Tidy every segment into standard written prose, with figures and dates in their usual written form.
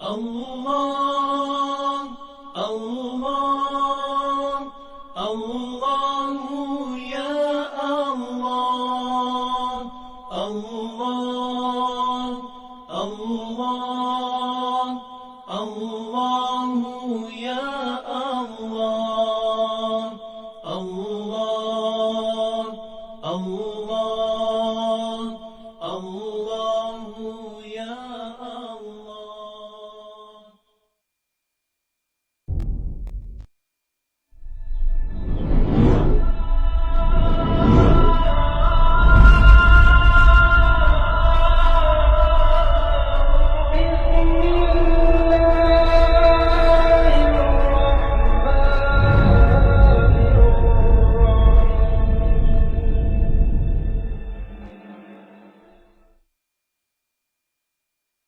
Allah, Allah, Allahu ya Allah, Allah, Allah, Allahu ya Allah, Allah, Allah, Allahu ya Allah.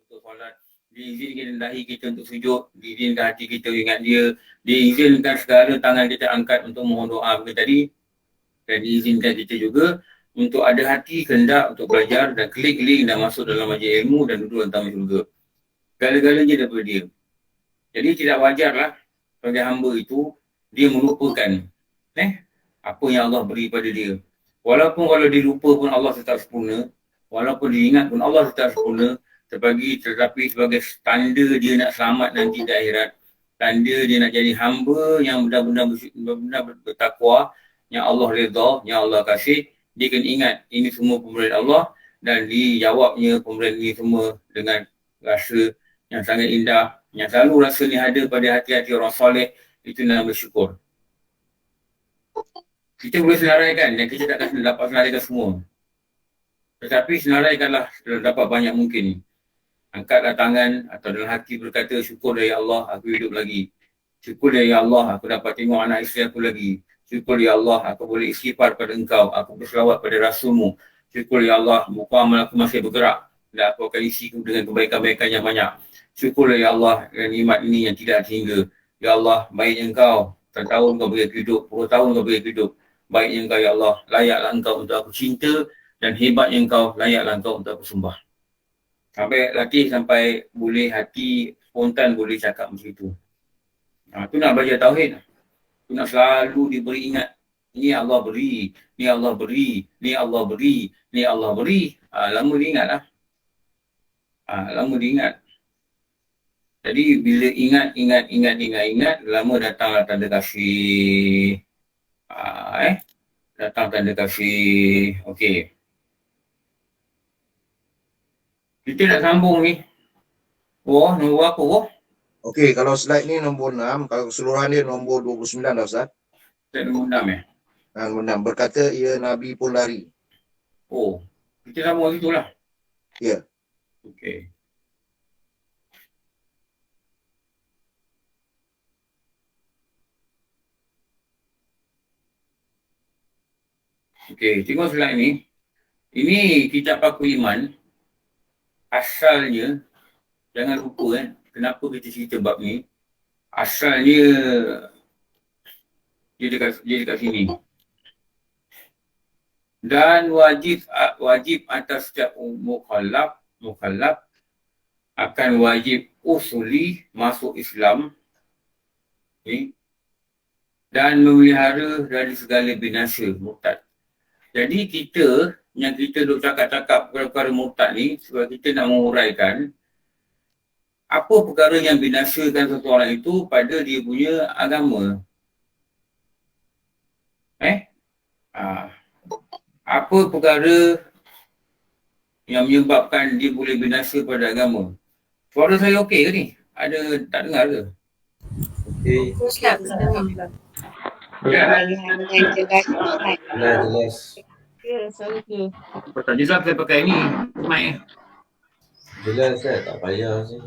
Untuk solat, diizinkan dahi kita untuk sujud, diizinkan hati kita ingat dia, diizinkan segala tangan kita angkat untuk mohon doa seperti tadi, dan diizinkan kita juga untuk ada hati kehendak untuk belajar dan klik-klik dan masuk dalam majlis ilmu dan duduk dalam taman syurga. Segala-galanya daripada dia. Jadi tidak wajarlah sebagai hamba itu dia melupakan apa yang Allah beri pada dia. Walaupun kalau dia lupa pun Allah tetap sempurna, walaupun dia ingat pun Allah tetap sempurna, tetapi sebagai tanda dia nak selamat nanti di akhirat, tanda dia nak jadi hamba yang benar-benar bertakwa, yang Allah redha, yang Allah kasih, dia kena ingat ini semua pemberian Allah dan dijawabnya pemberian ini semua dengan rasa yang sangat indah, yang selalu rasa ni ada pada hati-hati orang soleh, itu nama bersyukur. Kita boleh senaraikan dan kita takkan dapat senaraikan semua. Tetapi senaraikanlah dapat banyak mungkin. Angkatlah tangan atau dalam hati berkata, syukur ya Allah aku hidup lagi. Syukur ya Allah aku dapat tengok anak isteri aku lagi. Syukur ya Allah aku boleh istighfar pada engkau. Aku berselawat pada Rasulmu. Syukur ya Allah muka amal aku masih bergerak. Dan aku akan isi dengan kebaikan-kebaikan yang banyak. Syukur ya Allah dengan nikmat ini yang tidak terhingga. Ya Allah baiknya engkau. Tahun kau beri hidup, 10 tahun kau beri hidup. Baiknya engkau ya Allah. Layaklah engkau untuk aku cinta. Dan hebatnya engkau. Layaklah engkau untuk aku sembah. Sampai latih sampai boleh hati spontan boleh cakap macam itu. Tu nak belajar tauhid. Tu nak selalu diberi ingat. Ni Allah beri, ni Allah beri, ni Allah beri, ni Allah beri. Lama dia ingat lah. Lama dia ingat. Jadi bila ingat, lama datanglah tanda kasih. Datang tanda kasih. Okey. Kita nak sambung ni. Nombor apa? Okey, kalau slide ni nombor 6, kalau keseluruhan dia nombor 29 dah Ustaz. Slide nombor 6 Nombor 6, berkata ia Nabi pun lari. Kita sambung situ lah. Ya. Okey. Okey, tengok slide ni. Ini kitab Paku Iman. Asalnya, jangan lupa kenapa kita cerita bab ni. Asalnya, dia dekat sini. Dan wajib atas setiap mukallaf akan wajib usuli masuk Islam. Dan memelihara dari segala binasa murtad. Jadi kita yang kita duk cakap-cakap perkara murtad ni sebab kita nak menguraikan apa perkara yang binasakan seseorang itu pada dia punya agama. Apa perkara yang menyebabkan dia boleh binasa pada agama. Suara saya okey ke ni? Ada tak dengar ke? Okey. Jelas. Betul juga saya pakai ni mic. Jelas tak payah sih.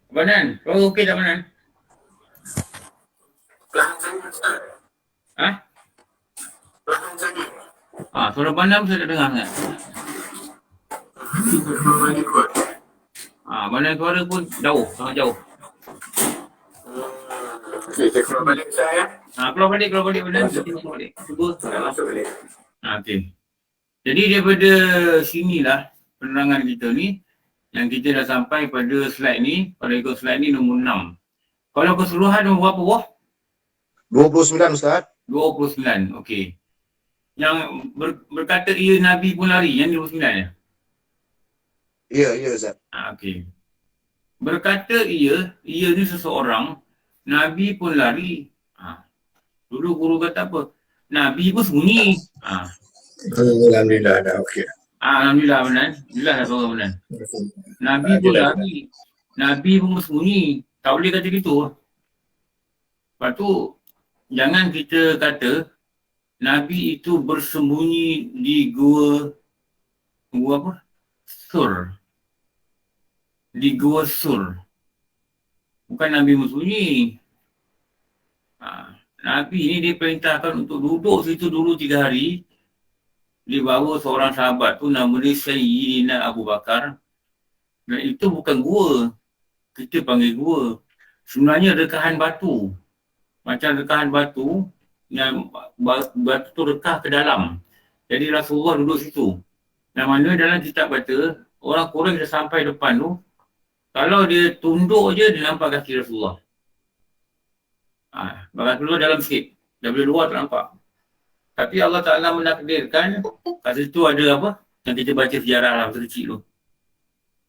Banan, kau okey tak Banan? Suara Banan saya tak dengar sangat. Banan suara pun jauh, sangat jauh. Okey, saya keluar balik saya. Keluar balik Banan. Cuba. Masuk balik. Okey. Jadi daripada sinilah penerangan kita ni, Yang kita dah sampai pada slide ni, pada ikut slide ni nombor 6. Kalau keseluruhan nombor berapa wah? 29 Ustaz. 29, okey. Yang berkata ia Nabi pun lari, yang 29 ya? Ya Ustaz. Okey. Berkata ia ni seseorang, Nabi pun lari. Dulu guru kata apa? Nabi pun sembunyi. Alhamdulillah dah okey. Alhamdulillah benar. Alhamdulillah dah tahu benar. Nabi pun lari. Nabi pun bersembunyi. Tak boleh kata gitu. Lepas tu, jangan kita kata Nabi itu bersembunyi di gua apa? Sur. Di gua Sur. Bukan Nabi bersembunyi. Nabi ni diperintahkan untuk duduk situ dulu 3 hari. Dibawa seorang sahabat tu nama dia Sayyidina Abu Bakar. Dan itu bukan gua. Kita panggil gua. Sebenarnya rekahan batu. Macam rekahan batu, yang batu tu rekah ke dalam. Jadi Rasulullah duduk situ. Yang mana dalam kitab kata, orang Quraisy dah sampai depan tu, kalau dia tunduk je, dia nampak kaki Rasulullah. Bahkan keluar dalam sikit. Daripada luar tak nampak. Tapi Allah Ta'ala menakdirkan, kat situ ada apa? Yang kita baca sejarah lah, masa kecil tu.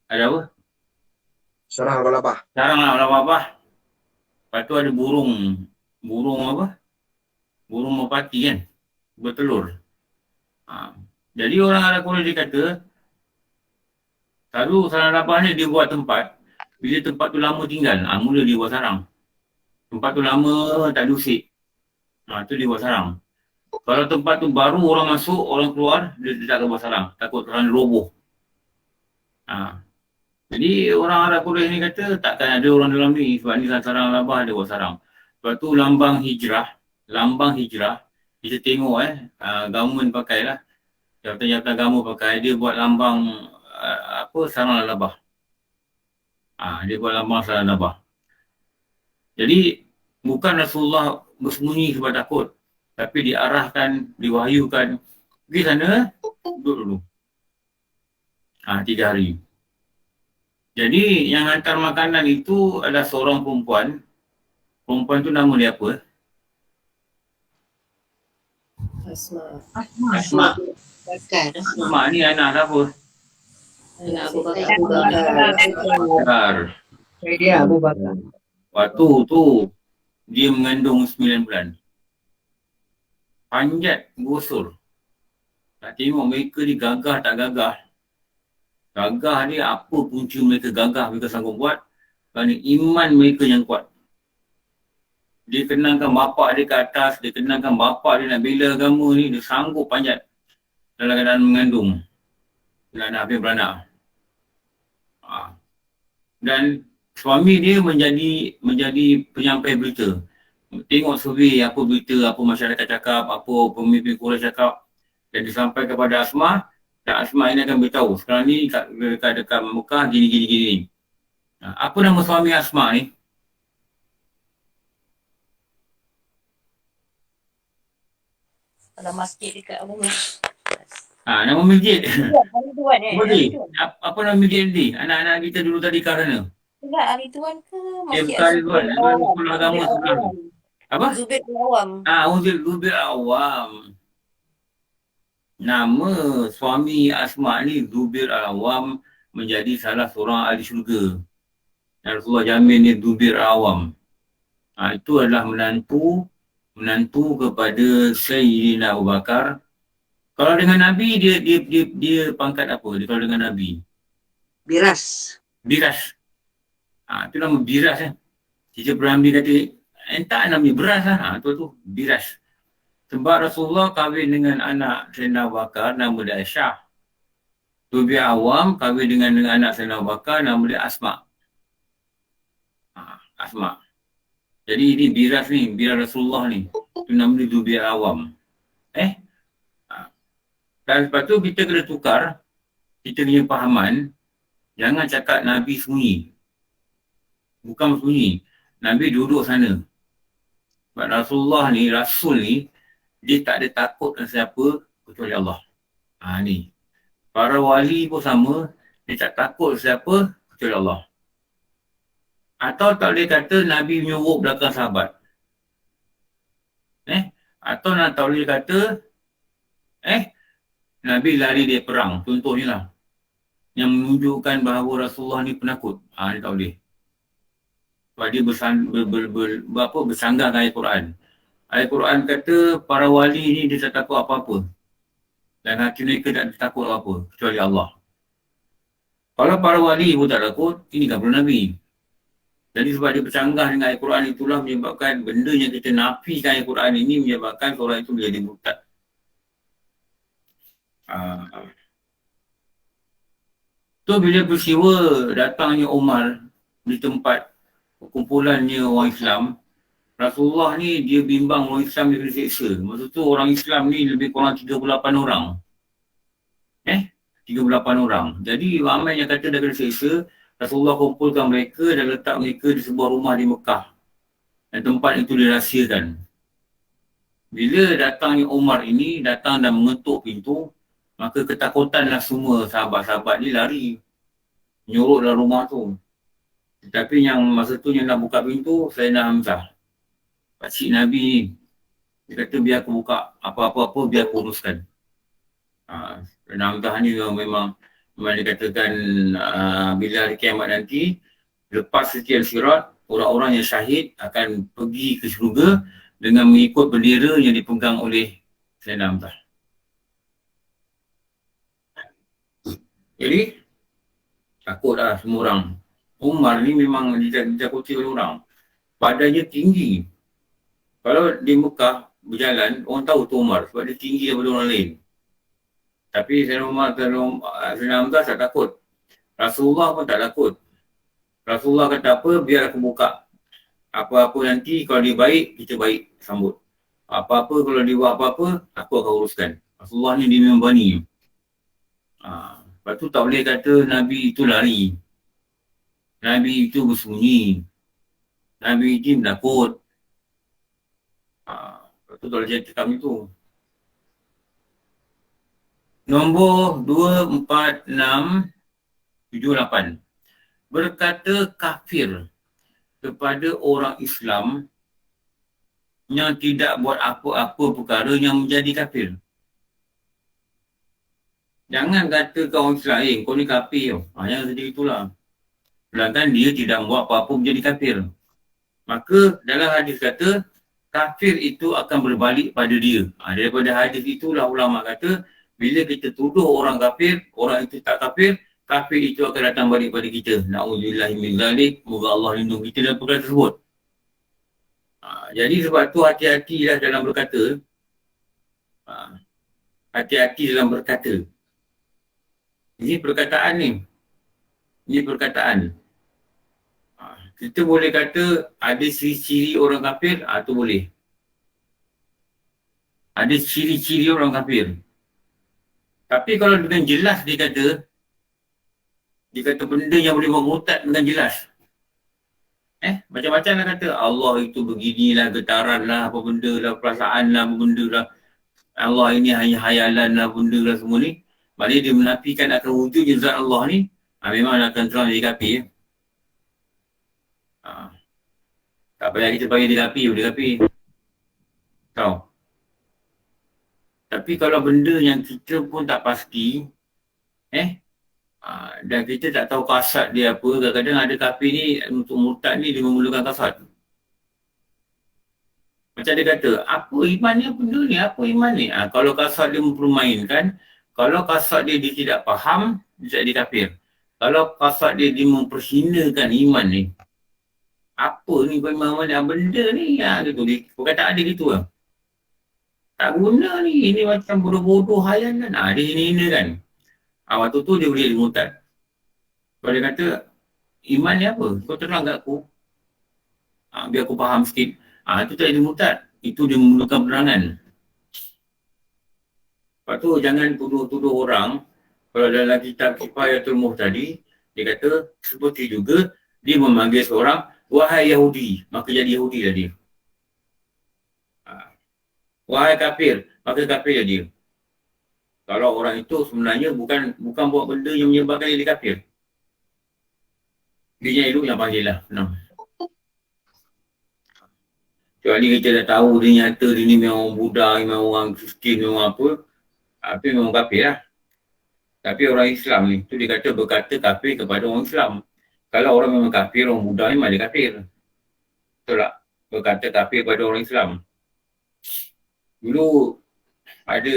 Ada apa? Sarang Al-Balabah. Sarang Al-Balabah. Lepas tu ada burung. Burung apa? Burung merpati kan? Bertelur. Jadi orang Arab Quraisy dia kata, selalu sarang Al-Balabah ni dia buat tempat. Bila tempat tu lama tinggal, mula dia buat sarang. Tempat tu lama tak ada usik. Tu dia buat sarang. Kalau tempat tu baru orang masuk, orang keluar, dia tak akan buat sarang. Takut orang roboh. Jadi orang Arab Quraisy ni kata takkan ada orang dalam ni sebab ni sarang Al-Balabah dia buat sarang. Lepas tu lambang hijrah, kita tengok government pakai lah. Jabatan-jabatan government pakai, dia buat lambang sarang Al-Balabah. Dia buat lambang sarang Al-Balabah. Jadi bukan Rasulullah bersembunyi sebab takut. Tapi diarahkan, diwahyukan. Pergi sana, duduk dulu. 3 hari. Jadi yang hantar makanan itu adalah seorang perempuan. Perempuan tu nama dia apa? Asma. Asma ni anak siapa? Anak Abu Bakar. Dia Abu Bakar. Waktu tu dia mengandung 9 bulan. Panjat gosur. Tak tengok mereka ni gagah tak gagah. Gagah ni apa punca mereka gagah mereka sanggup buat. Kerana iman mereka yang kuat. Dia kenangkan bapak dia ke atas, dia kenangkan bapak dia nak bela agama ni, dia sanggup panjat dalam keadaan mengandung. Dan hampir beranak. Dan suami dia menjadi penyampai berita. Tengok survey apa berita, apa masyarakat cakap, apa pemimpin Quraisy cakap. Dan disampaikan kepada Asma, dan Asma ini akan beritahu. Sekarang ni dekat Mekah gini. Apa nama suami Asma ni? Dalam masjid dekat Abu Bakar. Nama masjid. Hari Tuan Boleh. Apa nama masjid ni? Anak-anak kita dulu tadi kat sana. Enggak, Hari Tuan ke Masjid Bukan Hari Tuan. Sekolah agama sebelah. Apa? Zubair bin Awam. Zubair Awam. Nama suami Asma ni Zubair Awam menjadi salah seorang ahli syurga. Dan Rasulullah jamin ni Zubair Awam. Itu adalah menantu kepada Sayyidina Abu Bakar. Kalau dengan Nabi dia pangkat apa? Dia kalau dengan Nabi Biras. Itu nama Biras kan. Cicit Berambi kata entah namanya beras lah. Tu Biras. Sebab Rasulullah kahwin dengan anak Sayyidina Abu Bakar, nama dia Aisyah. Zubair Awam kahwin dengan anak Sayyidina Abu Bakar, nama dia Asma. Asma. Jadi ini Biras ni, Biras Rasulullah ni. Itu nama dia Zubair Awam. Dan lepas tu kita kena tukar, kita punya fahaman, jangan cakap Nabi sembunyi. Bukan sembunyi. Nabi duduk sana. Sebab Rasulullah ni, Rasul ni, dia tak ada takut dengan siapa kecuali Allah. Ni. Para wali pun sama, Dia tak takut siapa kecuali Allah. Atau tak boleh kata Nabi menyuruh belakang sahabat. Atau tak boleh kata Nabi lari dari perang. Contohnya lah. Yang menunjukkan bahawa Rasulullah ni penakut. Dia tak boleh. Sebab dia bersanggah dengan ayat Quran. Ayat Quran kata para wali ni dia tak takut apa-apa. Dan hati mereka tak takut apa-apa. Kecuali Allah. Kalau para wali pun tak takut, ini kan perlu Nabi. Jadi sebab dia bersanggah dengan ayat Quran itulah menyebabkan benda yang kita nafikan ayat Quran ini menyebabkan orang itu menjadi murtad. So bila peristiwa datangnya Umar di tempat kumpulannya orang Islam, Rasulullah ni dia bimbang orang Islam dia kena seksa. Maksud tu orang Islam ni lebih kurang 38 orang. 38 orang. Jadi ramai yang kata dia kena seksa. Rasulullah kumpulkan mereka dan letak mereka di sebuah rumah di Mekah. Dan tempat itu dirahsiakan. Bila datangnya Umar ini datang dan mengetuk pintu, maka ketakutanlah semua sahabat-sahabat ni lari. Nyorok dalam rumah tu. Tetapi yang masa tu yang nak buka pintu, Sayyidina Hamzah. Pakcik Nabi ni. Dia kata biar aku buka apa-apa biar aku uruskan. Sayyidina Hamzah ni memang dikatakan bila hari kiamat nanti, lepas sekian sirat, orang-orang yang syahid akan pergi ke syurga dengan mengikut bendera yang dipegang oleh Sayyidina Hamzah. Jadi, takutlah semua orang. Umar ni memang ditakuti oleh orang. Badannya tinggi. Kalau di Mekah berjalan, orang tahu tu Umar sebab dia tinggi daripada orang lain. Tapi Sayyidina Hamzah tak takut. Rasulullah pun tak takut. Rasulullah kata apa, biar aku buka. Apa-apa nanti kalau dia baik, kita baik sambut. Apa-apa kalau dia buat apa-apa, aku akan uruskan. Rasulullah ni dia memang berani. Lepas tu tak boleh kata Nabi itu lari. Nabi itu bersembunyi. Nabi itu menakut. Lepas tu tak boleh jadi cakap itu. Nombor 2, 4, 6, 7, 8. Berkata kafir kepada orang Islam yang tidak buat apa-apa perkara yang menjadi kafir. Jangan kata kau orang Islam, kau ni kafir. Yang seperti itulah. Sedangkan dia tidak buat apa-apa menjadi kafir. Maka dalam hadis kata, kafir itu akan berbalik pada dia. Daripada hadis itulah ulama kata, bila kita tuduh orang kafir, orang itu tak kafir, kafir itu akan datang balik pada kita. Na'udzubillahi min zalik, moga Allah lindungi kita dalam perkara tersebut. Jadi sebab tu hati-hatilah dalam berkata. Hati-hati dalam berkata. Ini perkataan ni. Ini perkataan. Kita boleh kata ada ciri-ciri orang kafir, tu boleh. Ada ciri-ciri orang kafir. Tapi kalau dengan jelas dia kata benda yang boleh memurtad dengan jelas. Macam-macam lah kata Allah itu beginilah, getaran lah, apa benda lah, perasaan lah, apa benda lah. Allah ini hanya hayalan lah, benda lah semua ni. Maksudnya dia menafikan akan wujudnya zat Allah ni, memang akan terang jadi kafir. Tak payah kita panggil dia kafir, tahu. Tapi kalau benda yang kita pun tak pasti, dan kita tak tahu kasat dia apa, kadang-kadang ada kafir ni, untuk murtad ni dia memerlukan kasat. Macam dia kata, apa iman ni, apa benda ni, apa iman ni? Kalau kasat dia mempermainkan, kalau kasat dia tidak faham, dia tak jadi kafir. Kalau kasat dia memperhinakan iman ni, apa ni bagaimana benda ni, gitu. Perkataan dia gitu lah. Tak guna ni, ini macam bodoh-bodoh hayalan. Dia hina-hina kan. Waktu tu dia boleh murtad. Kalau dia kata, iman ni apa? Kau terang kat aku. Biar aku faham sikit. Itu tak jadi murtad. Itu dia memerlukan penerangan. Lepas tu jangan tuduh-tuduh orang. Kalau dalam kitab Kifayatul Muhtadi, dia kata seperti juga dia memanggil seorang, wahai Yahudi, maka jadi Yahudi lah dia. Wahai kafir, maka kafir lah dia. Kalau orang itu sebenarnya bukan buat benda yang menyebabkan dia kafir. Dia hidup yang panggil lah. Senang. Kecuali kita dah tahu dia nyata dia ni memang orang Buddha, memang orang Kristian, memang apa. Tapi memang kafir lah. Tapi orang Islam ni, tu dia kata berkata kafir kepada orang Islam. Kalau orang memang kafir, orang Buddha ni memang dia kafir. Betul tak? Berkata kafir kepada orang Islam. Dulu ada,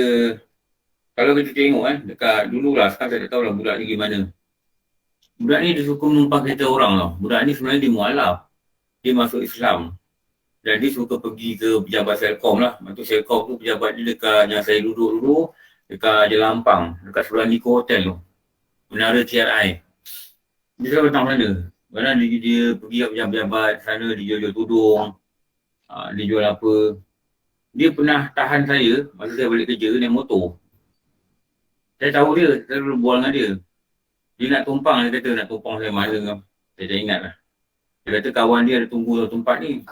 kalau kita tengok dekat dulu lah, sekarang saya tak tahu lah budak ni gimana. Budak ni dia suka menumpang kereta orang tau. Budak ni sebenarnya dia mualaf. Dia masuk Islam. Dan dia suka pergi ke pejabat Selcom lah. Lepas tu Selcom tu pejabat dia dekat yang saya duduk dulu, dekat Jalan Ampang, dekat sebelah Nico Hotel tu. Menara TRI. Dia selalu datang sana. Kadang dia pergi ke pejabat-pejabat sana, dia jual tudung. Dia jual apa. Dia pernah tahan saya masa saya balik kerja naik motor. Saya tahu dia, saya selalu bual dengan dia. Dia nak tumpang, dia kata nak tumpang saya mana kan. Saya tak ingat lah. Dia kata kawan dia ada tunggu dalam tempat ni.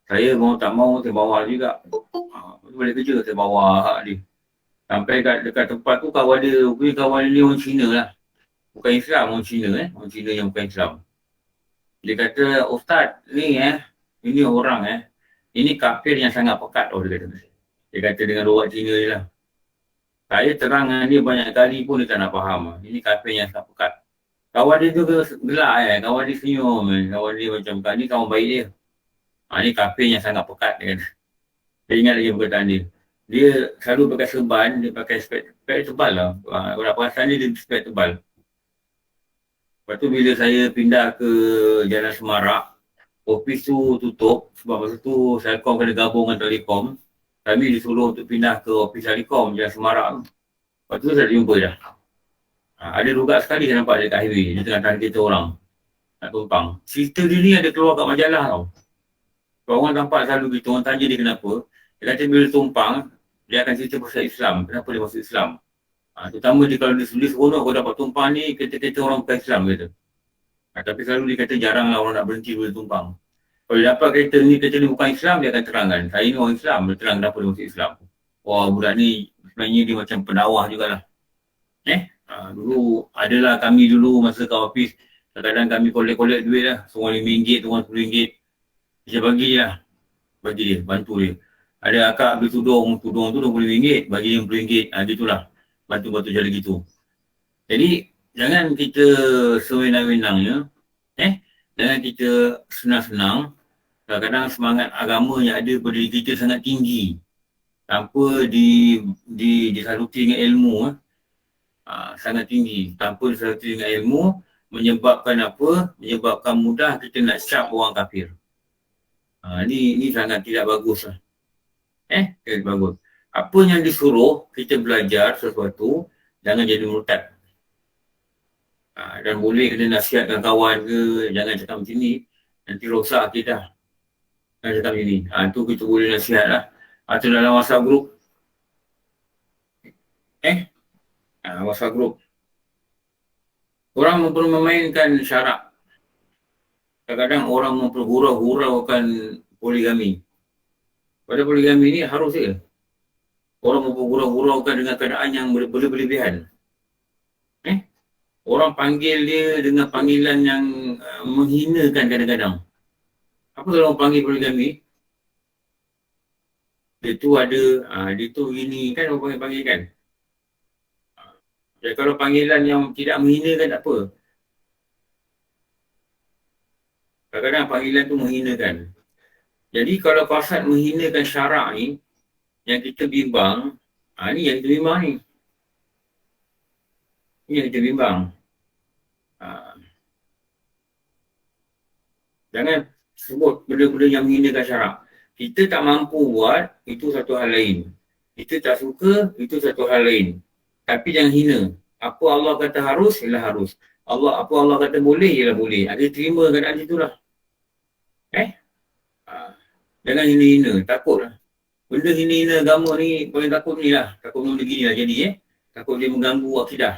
Saya mau tak mau, saya bawa juga. Balik kerja, saya bawa hak dia. Sampai dekat tempat tu kawan dia orang Cina lah. Bukan Islam, orang Cina Orang Cina yang bukan Islam. Dia kata, Ustaz, ni ini orang ini kafir yang sangat pekat tau, dia kata. Dia kata dengan orang Cina je lah. Saya terang dengan dia banyak kali pun dia tak nak faham. Ini kafir yang sangat pekat. Kawan dia tu gelak kawan dia senyum. Kawan dia macam, ni kawan baik dia. Ini kafir yang sangat pekat dia kata. Saya ingat lagi perkataan dia. Dia selalu pakai serban, dia pakai spek tebal lah. Kalau perasan dia spek tebal. Lepas tu bila saya pindah ke Jalan Semarak, ofis tu tutup sebab masa tu Selcom kena gabung dengan Telekom. Kami disuruh untuk pindah ke ofis Telekom Jalan Semarak tu. Lepas tu saya jumpa dah. Ada juga sekali saya nampak dekat highway, dia tengah tahan kereta orang nak tumpang. Cerita dia ni ada keluar kat majalah tau. Kalau orang nampak selalu gitu, orang tanya dia kenapa. Dia kata bila tumpang, dia akan cerita pasal Islam. Kenapa dia masuk Islam? Terutama dia kalau dia tulis seronok kalau dapat tumpang ni, kata-kata orang bukan Islam kata. Tapi selalu dia kata jarang lah orang nak berhenti bila tumpang. Kalau dia dapat kereta ni bukan Islam, dia akan terangkan. Saya ni orang Islam, dia terang kenapa dia masuk Islam. Wah, budak ni sebenarnya dia macam pendakwah jugalah. Dulu adalah kami dulu masa kat office, kadang-kadang kami kolek-kolek duit lah. Seorang RM5, seorang RM10. Dia bagi je lah. Bagi dia, bantu dia. Ada akak beli tudung tu RM20, bagi dia RM10. Gitulah. Bantu-bantu jadi gitu. Jadi, jangan kita sewenang-wenangnya. Jangan kita senang-senang. Kadang-kadang semangat agama yang ada pada diri kita sangat tinggi. Tanpa disaluti dengan ilmu. Sangat tinggi. Tanpa disaluti dengan ilmu, menyebabkan apa? Menyebabkan mudah kita nak syap orang kafir. Ni sangat tidak bagus lah. Tidak bagus. Apa yang disuruh kita belajar sesuatu, jangan jadi murtad. Dan boleh kena nasihatkan kawan ke, jangan cakap macam ni, nanti rosak akidah. Jangan cakap macam ni. Tu kita boleh nasihat lah. Atau dalam WhatsApp group. WhatsApp group. Orang mempermainkan syarak. Kadang-kadang orang mempergurau-guraukan poligami. Pada poligami ni harus je. Orang mempergurau-guraukan dengan keadaan yang berlebihan. Orang panggil dia dengan panggilan yang menghinakan kadang-kadang. Apa kalau orang panggil poligami? Dia tu ada, dia tu gini kan orang panggil kan. Jadi kalau panggilan yang tidak menghinakan tak apa. Kadang-kadang panggilan tu menghinakan. Jadi kalau kasat menghinakan syarak ni, yang kita bimbang, ni yang kita bimbang ni. Ini yang kita bimbang. Jangan sebut benda-benda yang menghinakan syarak. Kita tak mampu buat, itu satu hal lain. Kita tak suka, itu satu hal lain. Tapi jangan hina. Apa Allah kata harus, ialah harus. Apa Allah kata boleh, ialah boleh. Kita terima keadaan itulah. Jangan hina-hina, takutlah. Benda hina-hina agama ni, paling takut ni lah. Takut benda gini lah jadi takut dia mengganggu akidah.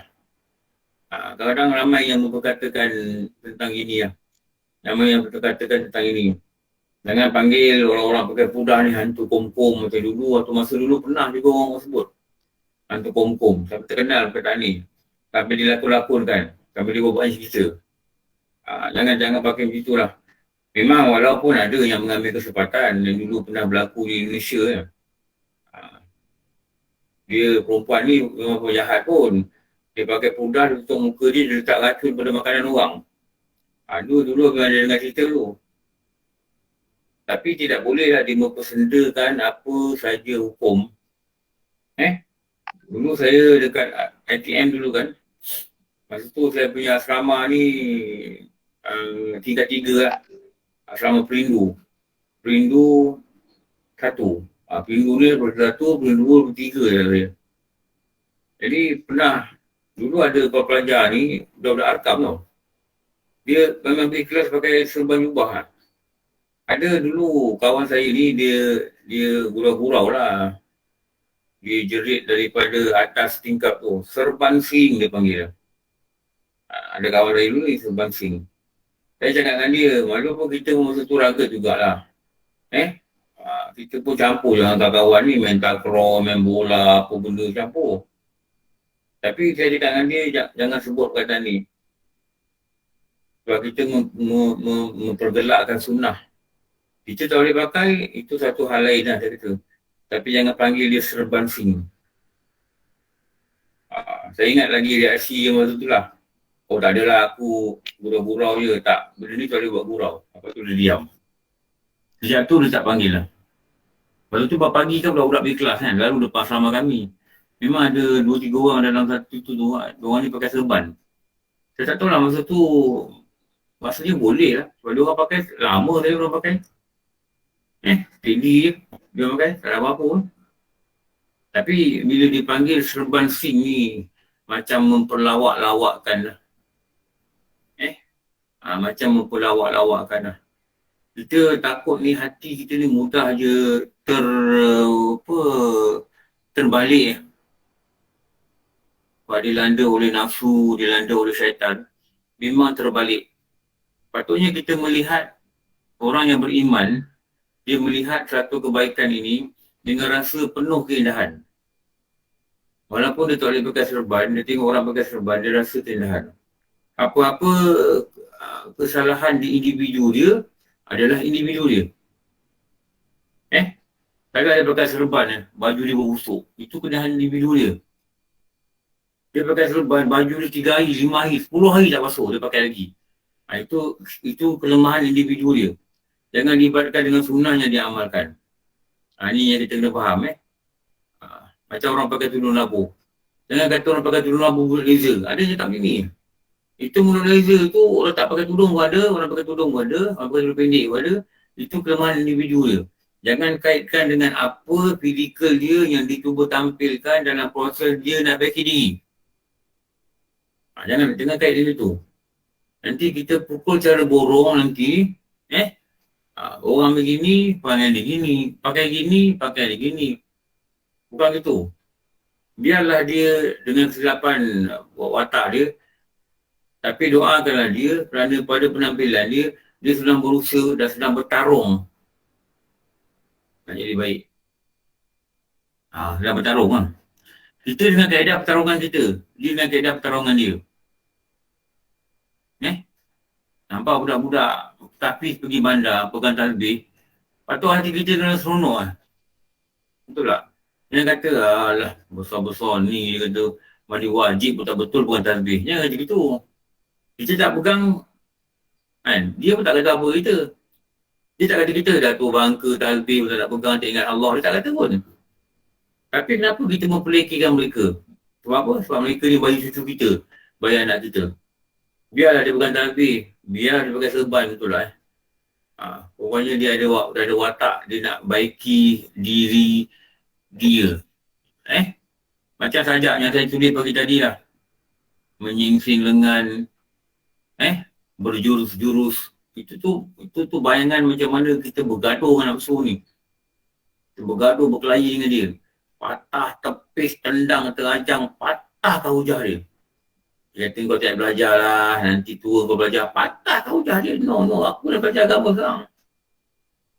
Kadang-kadang ramai yang memperkatakan tentang ini lah. Ramai yang berkatakan tentang ini. Jangan panggil orang-orang pakai pudah ni hantu kom-kom macam dulu atau masa dulu pernah juga orang sebut. hantu kom-kom. Sampai terkenal perkataan ni. Sampai dilakon-lakonkan. Sampai dia buat cerita. Jangan pakai macam itulah. Memang walaupun ada yang mengambil kesempatan yang dulu pernah berlaku di Indonesia ya. Dia perempuan ni memang pun jahat pun. Dia pakai pudar, dia tutup muka dia letak racun pada makanan orang. Dulu memang ada dengar cerita tu. Tapi tidak bolehlah dia mempersendakan apa saja hukum. Dulu saya dekat ITM dulu kan. Masa tu saya punya asrama ni tingkat 3 lah. Asrama Perindu. Perindu 1. Perindu ni daripada 1, Perindu 2, 3 saya. Jadi pernah, dulu ada pelajar ni, budak-budak arkam tau. Dia memang pergi kelas pakai serban jubah lah. Ada dulu kawan saya ni, dia gurau-gurau lah. Dia jerit daripada atas tingkap tu. Serban sing dia panggil. Ada kawan saya dulu ni, serban sing. Saya cakap dengan dia, walaupun kita masa tu raga jugalah. Kita pun campur dengan kawan-kawan ni, main takraw, main bola, apa benda campur. Tapi saya cakap dengan dia, jangan sebut perkataan ni. Sebab kita mempergelakkan sunnah. Kita tak boleh pakai, itu satu hal lain lah saya kata. Tapi jangan panggil dia serban sing. Saya ingat lagi reaksi yang masa tu lah. Oh tak adalah aku gurau-gurau je. Tak, benda ni tak boleh buat gurau. Lepas tu dia diam. Sejak tu dia tak panggil lah. Lepas tu pagi kan budak-budak pergi kelas kan. Lalu depan asrama kami. Memang ada 2-3 orang dalam satu tu. Dua orang ni pakai serban. Saya tak tahu lah masa tu. Maksudnya boleh lah. Sebab dia orang pakai, lama saya orang pakai. Steady je. Dia pakai, tak ada apa-apa pun. Tapi bila dipanggil serban sing ni. Macam memperlawak-lawakkan lah. Macam memperlawak-lawakkan lah. Kita takut ni hati kita ni mudah je terbalik. Sebab dilanda oleh nafsu, dilanda oleh syaitan. Memang terbalik. Patutnya kita melihat orang yang beriman, dia melihat satu kebaikan ini dengan rasa penuh keindahan. Walaupun dia tak boleh pakai serban, dia tengok orang pakai serban, dia rasa keindahan. Apa-apa kesalahan di individu dia adalah individu dia. Kalau dia pakai serban, baju dia berbusuk, itu keindahan individu dia. Dia pakai serban, baju dia 3 hari, 5 hari, 10 hari tak basuh, dia pakai lagi. Itu kelemahan individu dia. Jangan diibaratkan dengan sunnah yang dia amalkan. Ini yang kita kena faham. Macam orang pakai tudung labu. Jangan kata orang pakai tudung labu mulut laser. Ada je tak begini. Itu mulut laser tu orang tak pakai tudung pun ada, orang pakai tudung pun ada, orang pakai tudung pendek pun ada. Itu kelemahan individu dia. Jangan kaitkan dengan apa fizikal dia yang dia cuba tampilkan dalam proses dia nak baiki diri. Jangan kait dia tu. Nanti kita pukul cara borong nanti. Orang begini, pakai begini. Pakai gini, pakai begini. Bukan gitu. Biarlah dia dengan kesilapan watak dia. Tapi doakanlah dia kerana pada penampilan dia, dia sedang berusaha dan sedang bertarung. Nak jadi baik. Sedang bertarung kan. Kita dengan kaedah pertarungan kita. Dia dengan kaedah pertarungan dia. Nampak budak-budak tapi pergi bandar, pegang tasbih. Patut hati kita kena seronok lah. Betul tak? Dia kata, alah besar-besar ni, dia kata mandi wajib pun tak betul pegang tasbih. Jangan kata gitu. Kita tak pegang, kan? Dia pun tak kata apa kita. Dia tak kata kita dah tu bangka tasbih pun tak pegang, tak ingat Allah. Dia tak kata pun. Tapi kenapa kita memperlekikan mereka? Sebab apa? Sebab mereka ni bagi cucu kita, bagi anak kita. Biarlah dia pegang tasbih, biar dia pakai serban, betul lah. Pokoknya dia ada watak, dia nak baiki diri dia. Macam sajak yang saya tulis pagi tadi lah. Menyingsing lengan, berjurus-jurus. Itu tu bayangan macam mana kita bergaduh dengan nafsu ni. Kita bergaduh, berkelahi dengan dia. Patah, tepis, tendang, terajang, patah kau hujah dia. Dia kata kau tak belajar lah, nanti tua kau belajar. Patah kau hujah dia. No, aku nak belajar agama sekarang.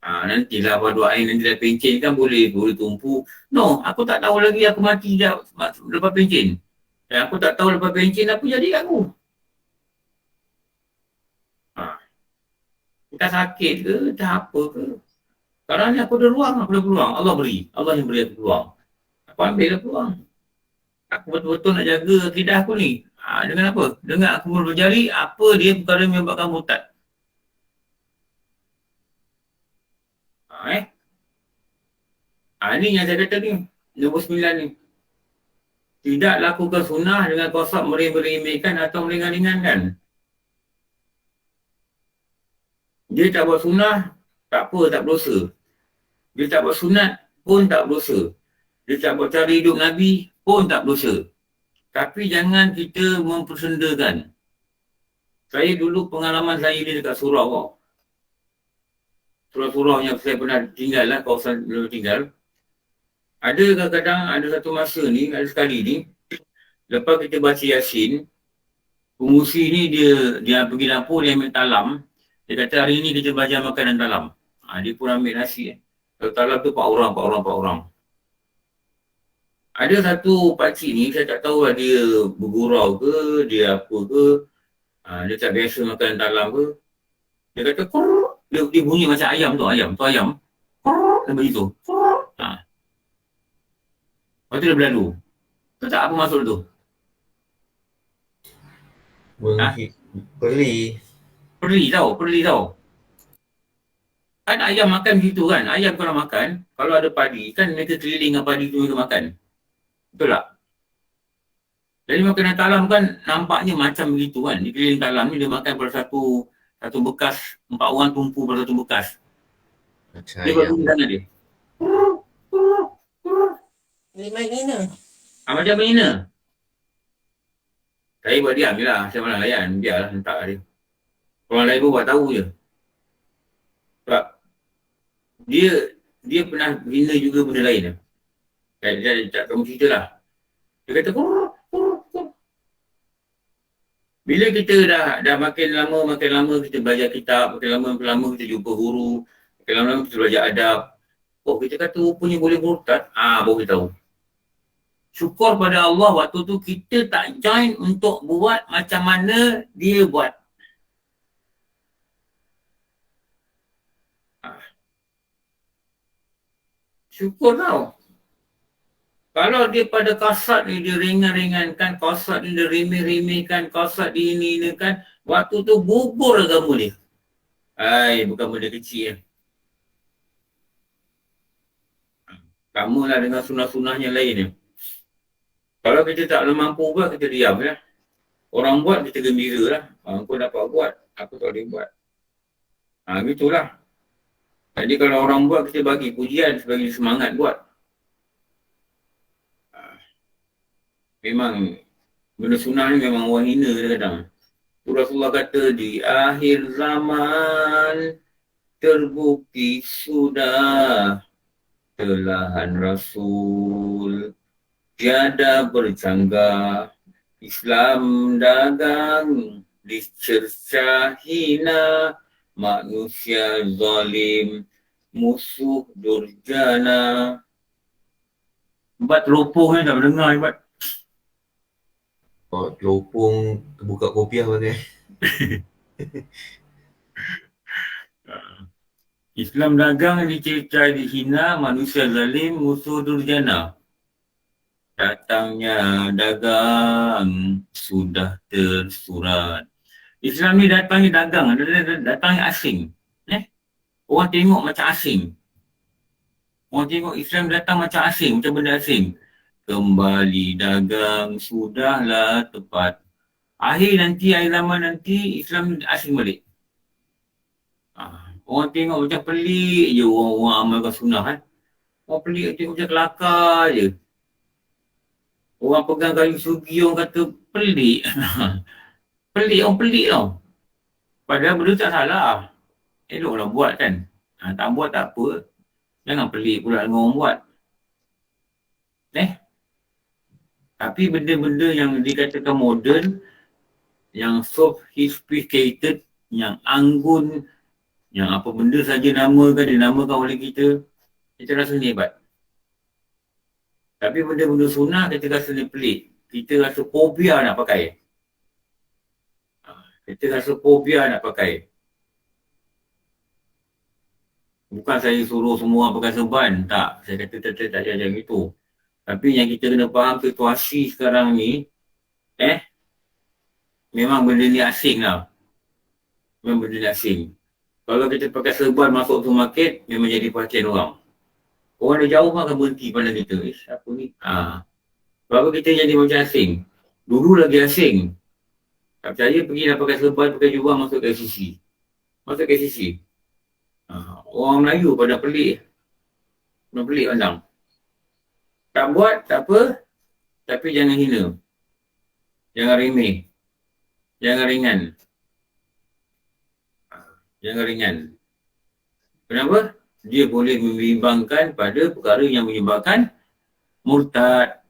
Nantilah pada air nanti dah pencen kan boleh tumpu. No, aku tak tahu lagi aku mati dah lepas pencen. Dan aku tak tahu lepas pencen apa jadi kat aku. Kita sakit ke, tak apa ke. Sekarang ni aku ada ruang, aku ada peluang. Allah beri. Allah yang beri aku peluang. Aku ambil lah peluang. Aku betul-betul nak jaga akidah aku ni. Dengan apa? Dengan aku berjari, apa dia perkara yang menyebabkan murtad. Ini yang saya kata ni. Nombor 9 ni. Tidak lakukan sunnah dengan konsep meremehkan atau meringan-ringankan. Dia tak buat sunnah, tak apa, tak berdosa. Dia tak buat sunat pun tak berdosa. Dia tak buat cara hidup Nabi pun tak berdosa. Tapi jangan kita mempersendakan. Saya dulu pengalaman saya di dekat surau kau. Surau-surau yang saya pernah tinggal lah, kawasan belum tinggal. Ada kadang-kadang, ada satu masa ni, ada sekali ni, lepas kita baca Yasin, pengusi ni dia pergi dapur, dia ambil talam. Dia kata hari ni kita belajar makanan talam. Dia pun ambil nasi. Kalau talam tu 4 orang. Ada satu pakcik ni, saya tak tahu lah dia bergurau ke, dia apa ke. Dia tak biasa makan talam ke. Dia kata, dia bunyi macam ayam. Dia begitu. Lepas tu dia berlalu. Tu tak apa maksud tu? Perli tau. Kan ayam makan begitu kan. Ayam kalau makan, kalau ada padi, kan mereka keliling dengan padi tu mereka makan. Betul tak? Jadi makanan talam kan nampaknya macam begitu kan. Di keliling talam ni dia makan pada satu bekas, 4 orang tumpu pada satu bekas. Dia baru tangan dia. Lima Nina. Macam Nina. Saya buat diam je lah. Saya malah layan. Biarlah hentak dia. Orang lain pun buat tahu je. Sebab dia pernah bina juga benda lain. Dia tak tahu cerita lah. Dia kata, bila kita dah makin lama kita belajar kitab, makin lama kita jumpa guru, makin lama kita belajar adab. Kita kata rupanya boleh murtad. Baru kita tahu. Syukur pada Allah waktu tu kita tak join untuk buat macam mana dia buat. Syukur tau. Kalau dia pada kasat ni dia ringan-ringankan, kasat ni dia remeh-remehkan, kasat dia ini kan, waktu tu bubur agama dia. Bukan benda kecil. Sama lah dengan sunah-sunahnya lain ni. Kalau kita tak mampu buat, kita diam lah. Orang buat, kita gembira lah. Kau dapat buat, aku tak boleh buat. Gitulah. Jadi kalau orang buat, kita bagi pujian sebagai semangat buat. Memang, benda sunnah ni memang orang hina kadang-kadang. Rasulullah kata, di akhir zaman, terbukti sudah telahan Rasul. Tiada bercanggah, Islam dagang, dicerca hina, manusia zalim, musuh durjana. Bat teropong ni tak mendengar Bat. Teropong buka kopiah pakai. Islam dagang, dicerca dihina, manusia zalim, musuh durjana. Datangnya dagang sudah tersurat. Islam ni datangnya dagang, datangnya asing. Orang tengok macam asing. Orang tengok Islam datang macam asing, macam benda asing. Kembali dagang sudahlah tepat. Akhir zaman nanti Islam asing balik. Orang tengok macam pelik je orang amalkan sunnah kan. Orang pelik tengok macam kelakar je. Orang pegang kayu sugi, orang kata pelik. Orang pelik tau. Padahal benda tak salah. Eloklah buat kan. Tak buat tak apa. Jangan pelik pula dengan orang buat. Tapi benda-benda yang dikatakan moden, yang sophisticated, yang anggun, Yang apa benda saja dinamakan oleh kita rasa ni hebat. Tapi benda-benda sunnah kita rasa ni pelik. Kita rasa fobia nak pakai. Kita rasa fobia nak pakai. Bukan saya suruh semua orang pakai serban. Tak. Saya kata tak ajar gitu. Tapi yang kita kena faham situasi sekarang ni, memang benda ni asing lah. Memang benda ni asing. Kalau kita pakai serban masuk supermarket, memang jadi perhatian orang. Orang dari jauh akan berhenti pandang kita. Siapa ni? Baru kita jadi macam asing. Dulu lagi asing. Tak percaya pergi nak pakai serban, pakai jubah, masuk ke LCC. Masuk ke LCC. Orang Melayu pada pelik. Pada pelik pandang. Tak buat, tak apa. Tapi jangan hina. Jangan remeh. Jangan ringan. Jangan ringan. Kenapa? Dia boleh membimbangkan pada perkara yang menyebabkan murtad.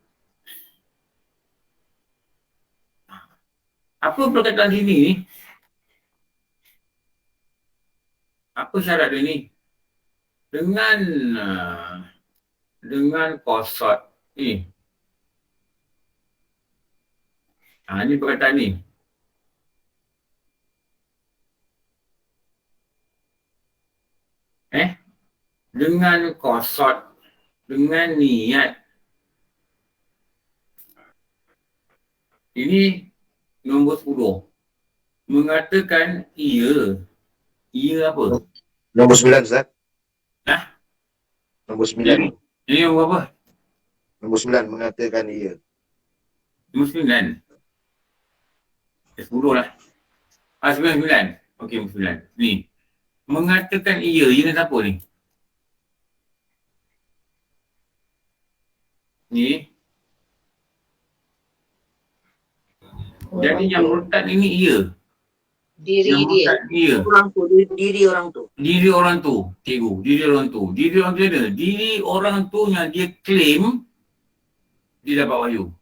Apa perkataan sini ni? Apa syarat dia ni? Dengan qasad ni. Ni perkataan ni. Dengan qasad, dengan niat. Ini nombor 10. Mengatakan ia. Ia apa? Nombor 9, Ustaz. Nombor 9. Ini nombor apa? Nombor 9 mengatakan ia. Nombor 9. 10 lah. 9. Okey, nombor 9. Ni. Mengatakan ia. Ia ni siapa ni? Ni. Jadi yang murtad ini ia. Diri Yang dia. murtad ia. Orang tu, diri orang tu. Diri orang tu. Cikgu. Diri orang tu. Diri orang tu ada. Diri orang tu yang dia claim dia dapat wahyu.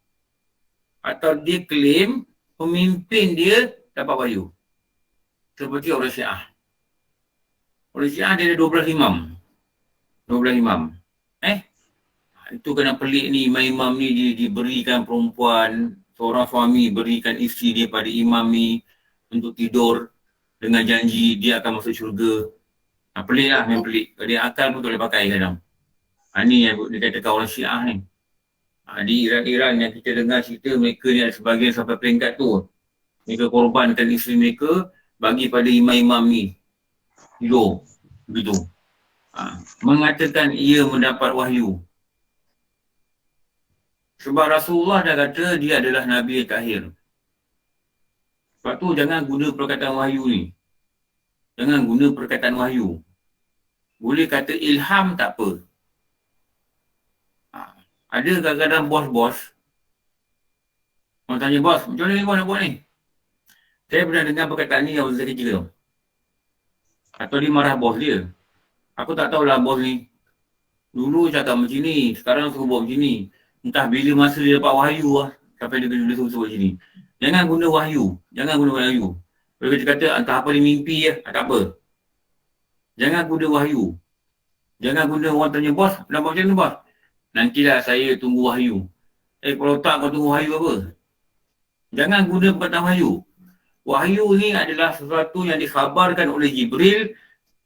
Atau dia claim pemimpin dia dapat wahyu. Seperti orang Syiah. Orang Syiah dia ada 12 imam. 12 imam. Itu kena pelik ni, imam-imam ni diberikan perempuan, seorang suami berikan isteri dia pada imam ni untuk tidur dengan janji dia akan masuk syurga. Pelik lah, memang pelik. Dia akal pun tak boleh pakai kadang. Ni yang dikatakan orang Syiah ni. Di Iran yang kita dengar cerita, mereka ni ada sebahagian sampai peringkat tu. Mereka korbankan isteri mereka bagi pada imam-imam ni. Tidur. Begitu. Mengatakan ia mendapat wahyu. Sebab Rasulullah dah kata dia adalah Nabi yang terakhir. Sebab tu jangan guna perkataan wahyu ni. Jangan guna perkataan wahyu. Boleh kata ilham tak apa. Ada kadang-kadang bos-bos. Orang tanya, bos, macam mana ni bos nak buat ni? Saya pernah dengar perkataan ni yang saya kerja tau. Atau dia marah bos dia. Aku tak tahulah bos ni. Dulu cakap macam ni, sekarang suruh buat macam ni. Entah bila masa dia dapat wahyu lah. Sampai dia kena suruh sini. Jangan guna wahyu. Jangan guna wahyu. Kalau kita kata entah apa dia mimpi ya, tak apa. Jangan guna wahyu. Jangan guna orang tanya, bos, nak buat macam mana bos? Nantilah saya tunggu wahyu. Kalau tak kau tunggu wahyu apa? Jangan guna perkataan wahyu. Wahyu ni adalah sesuatu yang dikhabarkan oleh Jibril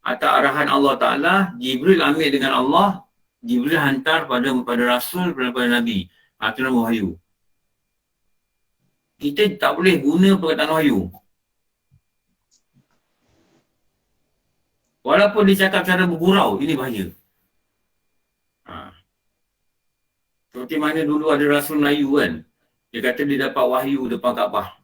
atas arahan Allah Ta'ala. Jibril ambil dengan Allah. Jibril hantar pada Rasul, pada Nabi. Itu nama wahyu. Kita tak boleh guna perkataan wahyu. Walaupun dia cakap cara bergurau, ini bahaya. Seperti mana dulu ada Rasul Melayu kan. Dia kata dia dapat wahyu depan Kaabah.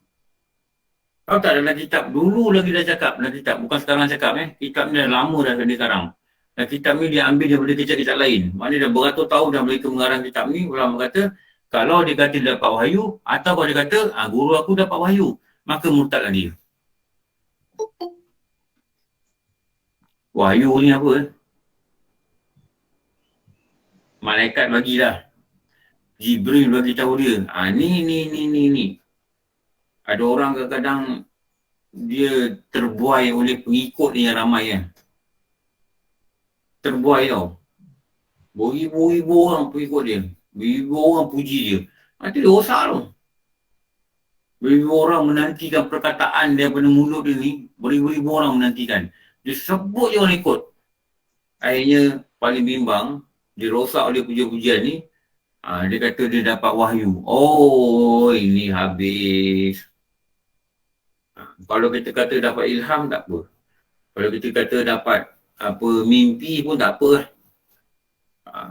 Kau tak dalam kitab, dulu lagi dah cakap dalam kitab. Bukan sekarang cakap kitab ni dah lama dah sekarang. Dan kitab ni dia ambil daripada kitab-kitab lain. Maknanya dah beratus tahun dah mereka mengarang kitab ni. Ulama kata, kalau dia kata dia dapat wahyu, atau kalau dia kata, guru aku dapat wahyu, maka murtadlah dia. Wahyu ni apa? Malaikat bagilah. Jibril bagi tahu dia. Ni. Ada orang kadang-kadang dia terbuai oleh pengikut yang ramai kan. terbuai tau. Beribu-ribu orang pengikut dia. Beribu orang puji dia. Nanti dia rosak tau. Beribu orang menantikan perkataan daripada mulut dia ni. Beribu-ribu orang menantikan. Dia sebut je orang ikut. Akhirnya paling bimbang, dia rosak oleh pujian-pujian ni. Dia kata dia dapat wahyu. Oh, ini habis. Kalau kita kata dapat ilham, tak apa. Kalau kita kata dapat mimpi pun tak apa lah.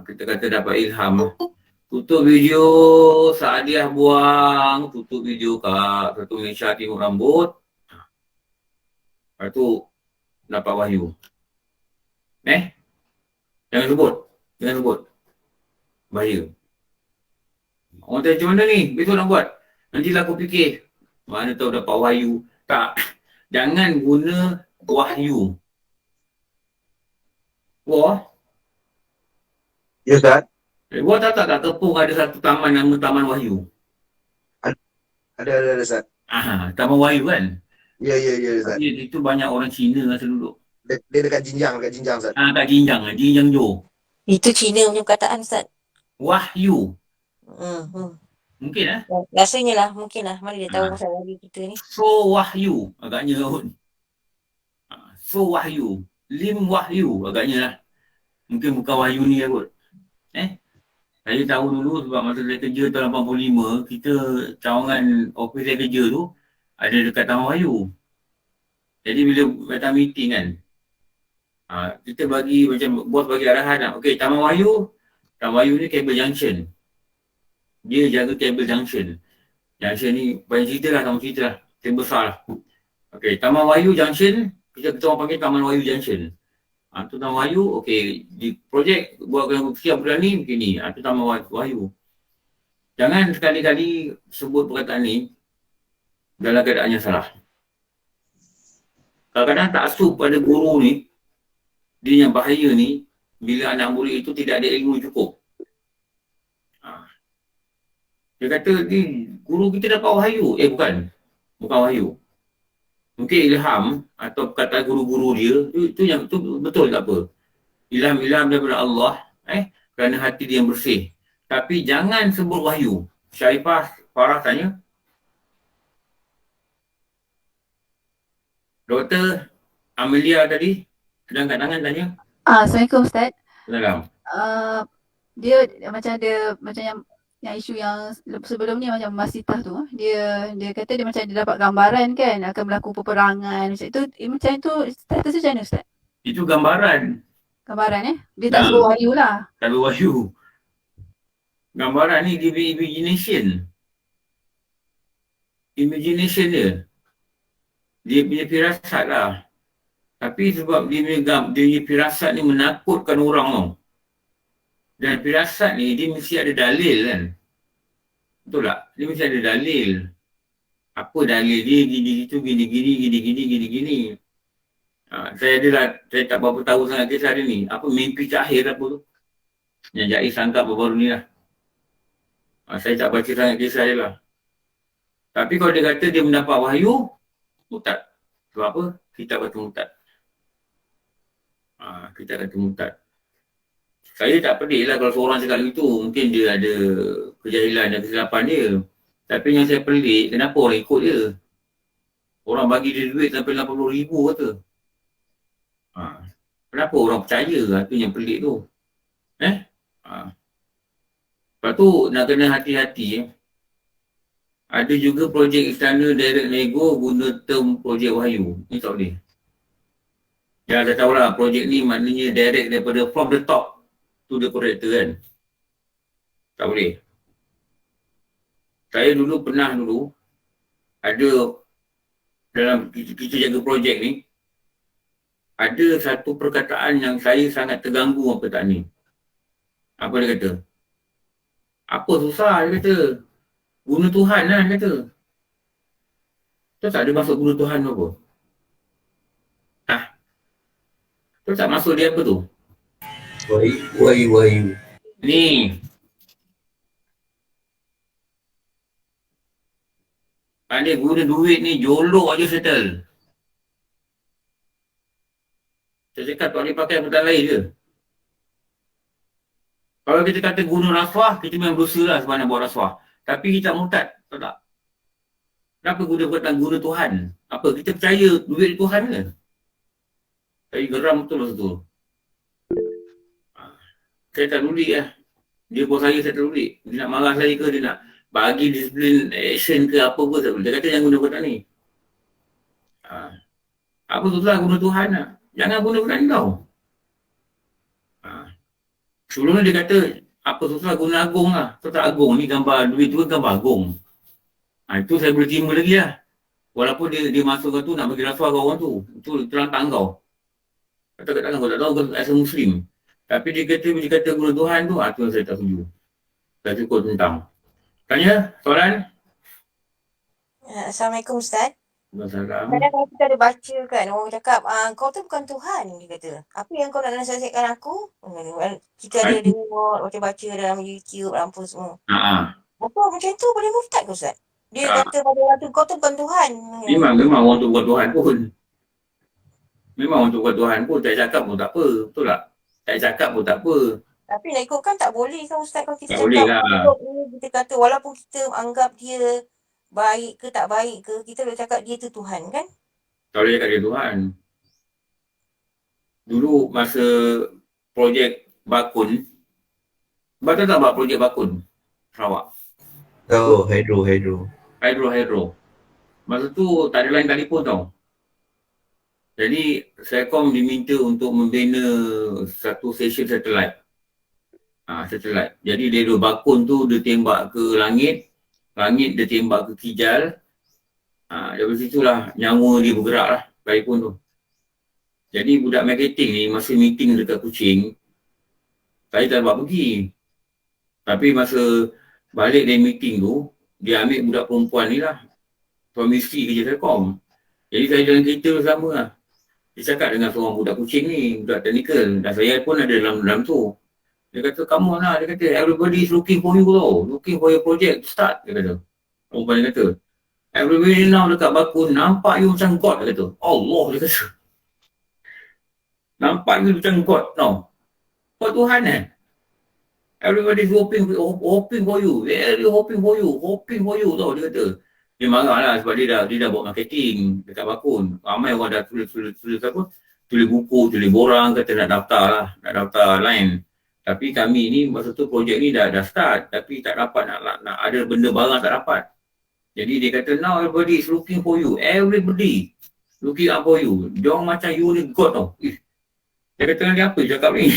Kita kata dapat ilham. Tutup video, Saadiah buang. Tutup video kat Satu Malaysia Timur Rambut. Lepas tu, dapat wahyu. Jangan sebut. Bahaya. Orang tanya macam mana ni? Besok nak buat. Nantilah aku fikir. Mana tahu dapat wahyu. Tak. Jangan guna wahyu. Wah. Ya Ustaz. Wah tak Tepung ada satu taman nama Taman Wahyu. Ada Ustaz. Taman Wahyu kan? Ya Ustaz. Itu banyak orang Cina rasa duduk. Dia dekat Jinjang Ustaz. Kat Jinjang Jo. Itu Cina punya perkataan Ustaz. Wahyu. Hmm. Mungkin Rasanya lah, mungkin lah. Mana dia tahu pasal lagi kita ni. So Wahyu. Agaknya kot. So Wahyu. Lim Wahyu agaknya lah. Mungkin bukan Wahyu ni lah kot. Saya tahu dulu sebab masa saya kerja tahun 85, kita cawangan ofis saya kerja tu ada dekat Taman Wahyu. Jadi bila datang meeting kan, kita bagi macam bos bagi arahan lah. Okey, Taman Wahyu ni kabel junction. Dia jaga kabel junction. Junction ni banyak cerita lah, Kabel besar lah. Okey, Taman Wahyu junction, kita orang panggil Taman Wahyu junction. Tu Taman Wahyu, okey, di projek buat siap bulan ni, mungkin ni. Tu Taman Wahyu. Jangan sekali-kali sebut perkataan ni dalam keadaan yang salah. Kadang-kadang tak asuh pada guru ni, dia yang bahaya ni, bila anak murid itu tidak ada ilmu cukup. Dia kata, guru kita dapat wahyu. Bukan wahyu. Mungkin ilham atau perkataan guru-guru dia, itu betul tak apa. Ilham daripada Allah, kerana hati dia yang bersih. Tapi jangan sebut wahyu. Syaifah Farah tanya. Doktor Amelia tadi, sedang kat tangan tanya. Assalamualaikum Ustaz. Salam. Dia macam ada macam yang isu yang sebelum ni macam Masitah tu, dia kata dia macam dia dapat gambaran kan akan berlaku peperangan macam tu. Macam tu status macam mana Ustaz? Itu gambaran. Dia tak sebut wahyu lah. Tak sebut wahyu. Gambaran ni dia imagination dia. Dia punya firasat lah. Tapi sebab dia punya firasat ni menakutkan orang tau. Dan firasat ni dia mesti ada dalil kan. Betul tak? Dia mesti ada dalil. Apa dalil dia gini. Saya tak berapa tahu sangat kisah dia ni. Apa mimpi terakhir apa tu. Yang Jais sangkap baru-baru ni lah. Saya tak baca sangat kisah dia lah. Tapi kalau dia kata dia mendapat wahyu, murtad. Sebab apa? Kita kata murtad. Kita kata murtad. Saya tak pelik lah kalau seorang cakap itu. Mungkin dia ada kejahilan dan kesilapan dia. Tapi yang saya pelik, kenapa orang ikut dia? Orang bagi dia duit sampai 80,000 kata. Kenapa orang percaya? Itu yang pelik tu. Lepas tu nak kena hati-hati. Ada juga projek istana direct nego guna term projek wahyu. Ni tak boleh. Ya, dah tahulah projek ni maknanya direct daripada from the top to the corrector kan. Tak boleh. Saya pernah ada dalam kita jaga projek ni, ada satu perkataan yang saya sangat terganggu dengan perkataan ni. Apa dia kata? Apa susah dia kata? Guna Tuhan lah dia kata. Tu tak ada masuk guna Tuhan apa? Tu tak masuk dia apa tu? Wahyu. Ni. Dia guna duit ni jolok aja settle. Saya cakap tak boleh pakai perkataan lain ke? Kalau kita kata guna rasuah, kita memang berusaha lah sebenarnya buat rasuah. Tapi kita murtad, tahu tak? Kenapa guna perkataan guna Tuhan? Apa, kita percaya duit Tuhan ke? Saya geram betul masa tu. Saya tak rudi lah. Dia bos saya tak rudi. Dia nak marah saya ke, dia nak bagi disiplin action ke apa pun tak boleh. Dia kata jangan guna perkataan ni. Apa susah guna Tuhan lah. Jangan guna perkataan ni tau. Sebelum ni dia kata, apa susah guna agung lah. Tahu tak agung ni gambar duit tu kan gambar agung. Itu saya boleh terima lagi lah. Walaupun dia masukkan tu nak bagi rasuah ke orang tu. Itu terlantar kau. Kata-kata kau tak tahu kau asal Muslim. Tapi dia kata guna Tuhan tu, tu yang saya tak setuju. Saya cukup tentang. Tanya, soalan? Assalamualaikum Ustaz. Masalah. Kadang kalau kita ada baca kan, orang cakap, kau tu bukan Tuhan, dia kata. Apa yang kau nak nasihatkan aku? Kita ada dengar, baca-baca dalam YouTube, dalam apa semua. Apa macam tu boleh murtad ke Ustaz? Dia kata pada orang tu, kau tu bukan Tuhan. Memang orang tu bukan Tuhan pun. Memang orang tu bukan Tuhan pun. Tak cakap pun tak apa. Betul tak? Tak cakap pun tak apa. Tapi nak ikutkan tak boleh kan Ustaz kalau kita Tak cakap. boleh lah. Kita kata walaupun kita anggap dia baik ke tak baik ke, kita boleh cakap dia tu Tuhan kan? Tak boleh cakap dia Tuhan. Dulu masa projek Bakun, Bapak tak buat projek Bakun? Sarawak. Oh, hydro. Hydro. Masa tu tak ada line telefon tau. Jadi Celcom diminta untuk membina satu stesen satelit. Satelit. Jadi dia Bakun tu dia tembak ke langit dia tembak ke Kijal. Dari situlah nyawa dia bergerak lah telefon tu. Jadi budak marketing ni masa meeting dekat Kuching, saya tak dapat pergi. Tapi masa balik dari meeting tu, dia ambil budak perempuan ni lah. Suami isteri kerja Telkom. Jadi saya dalam kereta sama lah. Dia cakap dengan seorang budak Kuching ni, budak technical. Dan saya pun ada dalam tu. Dia kata, come on lah. Dia kata, everybody is looking for you tau. Looking for your project to start. Dia kata. Perempuan dia kata, everybody now dekat Bakun, nampak you macam God. Dia kata, Allah dia kata. Nampak you macam God tau. Kau Tuhan Everybody is hoping for you. Very hoping for you tau dia kata. Dia marah lah sebab dia dah buat marketing dekat Bakun. Ramai orang dah tulis apa? Tulis buku, tulis borang, kata nak daftar line. Tapi kami ni masa tu projek ni dah start tapi tak dapat nak ada benda barang tak dapat. Jadi dia kata now everybody is looking for you. Everybody looking up for you. Dia orang macam you ni God tau. Dia kata dengan dia apa cakap ni?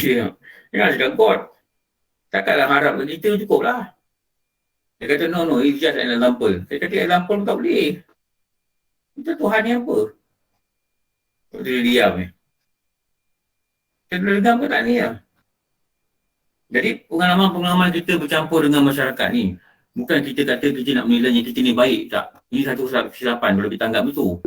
Dia cakap God. Takkanlah harap kita cukup lah. Dia kata no, it's just an example. Saya kata example tak boleh. Kita Tuhan ni apa? Dia diam Kita boleh dengar ke tak ni lah. Jadi pengalaman kita bercampur dengan masyarakat ni. Bukan kita kata kita nak menilai kita ni baik tak. Ini satu kesilapan kalau kita anggap itu.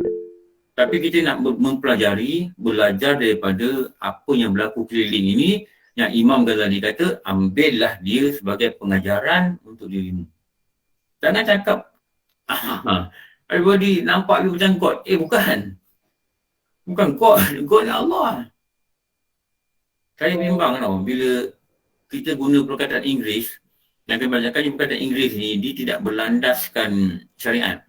Tapi kita nak mempelajari, belajar daripada apa yang berlaku keliling ini. Yang Imam Ghazali kata, ambillah dia sebagai pengajaran untuk dirimu. Jangan cakap, everybody nampak you macam God. Bukan. Bukan God. God ni Allah. Saya bimbang tau, bila kita guna perkataan Inggeris, yang kebanyakan perkataan Inggeris ni, dia tidak berlandaskan syariat.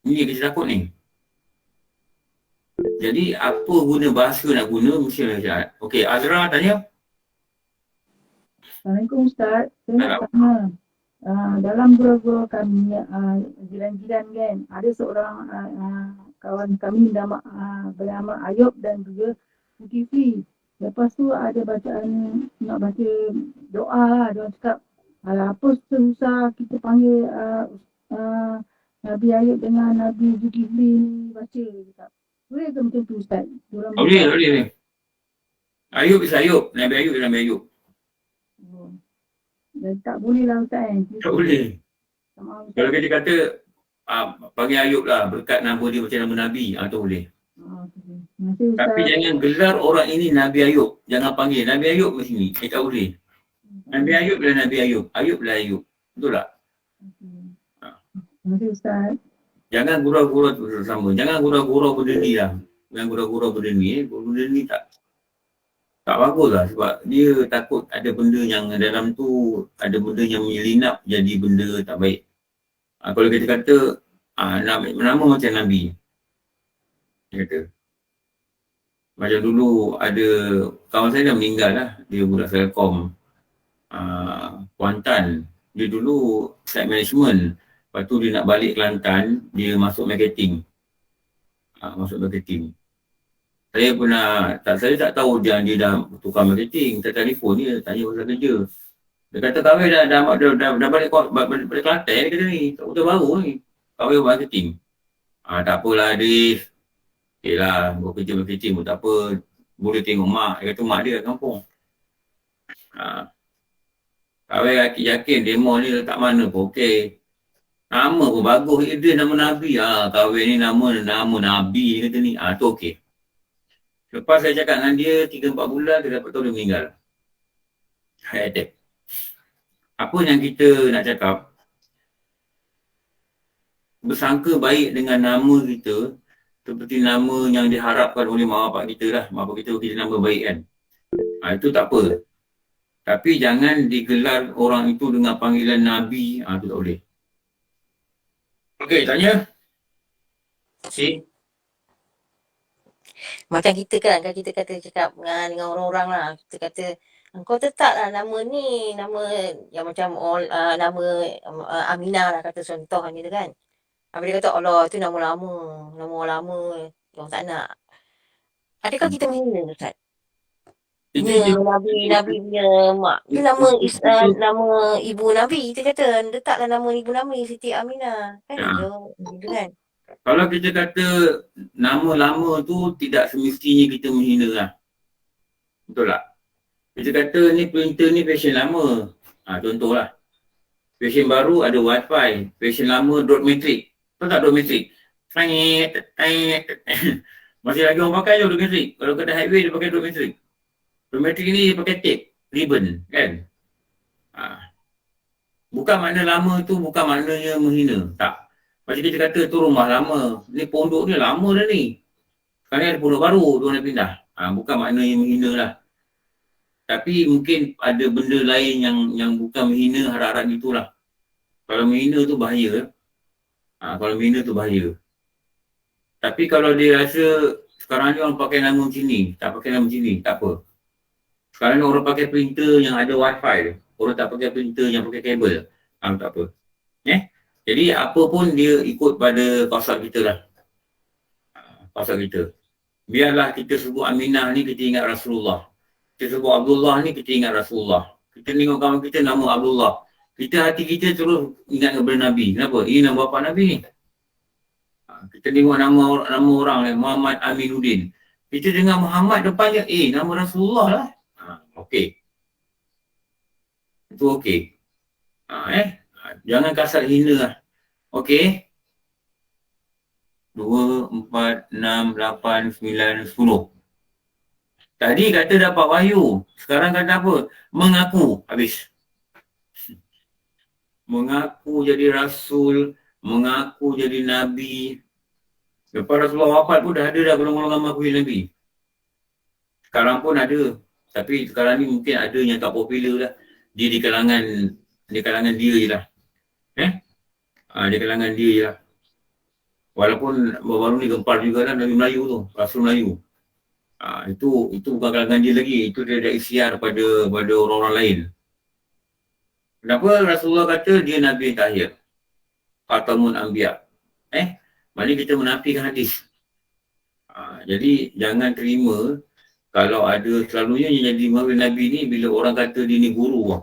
Ini yang kita takut ni. Jadi apa guna bahasa nak guna mesti ada syariat. Okey, Azra tanya. Assalamualaikum Ustaz. Saya nak tanya, dalam guru-guru kami, jiran-jiran kan, ada seorang kawan kami bernama Ayub dan juga Zulkifli. Lepas tu ada bacaan, nak baca doa lah. Dia orang cakap, apa susah kita panggil Nabi Ayub dengan Nabi Zulkifli ni baca. Boleh ke macam tu Ustaz? Boleh. Ayub is Ayub. Nabi Ayub is Nabi Ayub. Dan tak boleh lah Ustaz kan? Tak boleh. Kalau kita kata panggil Ayub lah, berkat nama dia macam nama Nabi, tu boleh. Tapi jangan gelar orang ini Nabi Ayub. Jangan panggil Nabi Ayub ke sini. Tak boleh. Nabi Ayub adalah Nabi Ayub. Ayub adalah Ayub. Betul tak? Terima kasih Ustaz. Jangan gurau-gurau tu sama. Jangan gurau-gurau berdiri lah. Jangan gurau-gurau berdiri. Berdiri tak. Tak bagus lah sebab dia takut ada benda yang dalam tu, ada benda yang menyelinap jadi benda tak baik. Kalau kita kata nama macam Nabi. Dia kata. Macam dulu ada kawan saya dah meninggal lah. Dia budak Selcom. Kuantan. Dia dulu site management. Lepas tu dia nak balik Kelantan, dia masuk marketing. Saya tak tahu dia dah tukar marketing. Saya telefon dia, tanya pasal kerja. Dia kata kahwin dah balik Kelantan, dia kata ni. Tak betul baru ni. Kahwin marketing. Tak apalah Adif. Okay lah, buat kerja marketing pun tak apa. Boleh tengok mak. Dia kata mak dia kat kampung. Kahwin yakin demo ni letak mana pun okey. Nama pun bagus. Dia nama Nabi. Kahwin ni nama Nabi dia kata ni. Tu okey. Lepas saya cakap dengan dia 3-4 bulan, dia dapat tahu dia meninggal. Heart attack. Apa yang kita nak cakap, bersangka baik dengan nama kita seperti nama yang diharapkan oleh mak bapak kita lah. Mak bapak kita nama baik kan. Itu tak apa. Tapi jangan digelar orang itu dengan panggilan Nabi. Itu tak boleh. Okey, tanya. Si. Macam kita kan kita kata cakap dengan orang-orang lah. Kita kata, kau letaklah nama ni, nama yang macam nama Aminah lah kata contoh gitu kan. Habis dia kata, Allah tu nama lama, nama orang lama, orang tak nak. Adakah kita menghina Ustaz? Nabi punya mak. Dia nama ibu Nabi. Kita kata, letaklah nama ibu Nabi, Siti Aminah. Kan gitu kan. Kalau kita kata nama lama tu tidak semestinya kita menghina lah. Betul tak? Kita kata ni printer ni fashion lama. Contohlah. Fashion baru ada wifi. Fashion lama dot matrix. Betul tak dot matrix? Masih lagi orang pakai je dot matrix. Kalau kena highway dia pakai dot matrix. Dot matrix ni dia pakai tape. Ribbon kan? Bukan makna lama tu bukan maknanya menghina. Tak. Macam kita kata tu rumah lama. Ni pondok ni lama dah ni. Sekarang ada pondok baru, dia nak pindah. Bukan maknanya menghina lah. Tapi mungkin ada benda lain yang bukan menghina harap-harap itulah. Kalau menghina tu bahaya. Tapi kalau dia rasa sekarang ni orang pakai nama macam ni, tak pakai nama macam ni, tak apa. Sekarang ni orang pakai printer yang ada wifi. Orang tak pakai printer yang pakai kabel. Tak apa. Jadi apa pun dia ikut pada konsep kita lah. Konsep kita. Biarlah kita sebut Aminah ni kita ingat Rasulullah. Kita sebut Abdullah ni kita ingat Rasulullah. Kita tengok kawan kita nama Abdullah. Hati kita terus ingat kepada Nabi. Kenapa? Ini nama bapa Nabi ni. Kita tengok nama orang Muhammad Aminuddin. Kita dengar Muhammad depannya, nama Rasulullah lah. Okey. Itu okey. Jangan kasar hina lah. Okey. 2, 4, 6, 8, 9, 10. Tadi kata dapat wahyu. Sekarang kata apa? Mengaku. Habis. Mengaku jadi Rasul. Mengaku jadi Nabi. Lepas Rasulullah wafat pun dah ada dah golongan-golongan mengaku jadi Nabi. Sekarang pun ada. Tapi sekarang ni mungkin ada yang tak popular lah. Dia di kalangan dia je lah. Di kalangan dia je lah. Walaupun baru ni gempar juga lah Nabi Melayu tu. Rasul Melayu. Itu bukan kalangan dia lagi. Itu dia ada ikhtiar pada orang-orang lain. Kenapa Rasulullah kata dia Nabi yang terakhir? Khatamun Anbiya. Maknanya kita menafikan hadis. Jadi jangan terima kalau ada selalunya yang jadi Nabi ni bila orang kata dia ni guru.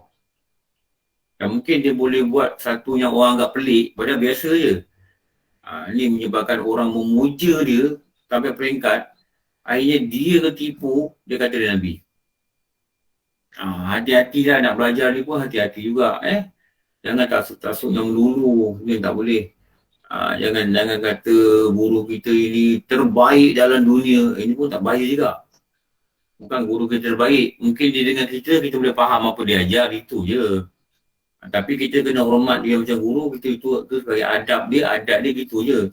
Dan mungkin dia boleh buat satu yang orang agak pelik, padahal biasa je. Ini menyebabkan orang memuja dia sampai peringkat akhirnya dia ketipu, dia kata dia Nabi. Hati-hati lah nak belajar ni pun hati-hati juga. Jangan tasuk yang dulu, ni tak boleh. Jangan kata guru kita ini terbaik dalam dunia. Ini pun tak bahaya juga. Bukan guru kita terbaik. Mungkin dia dengan kita boleh faham apa dia ajar, itu je. Tapi kita kena hormat dia macam guru, kita itu sebagai adab dia gitu je.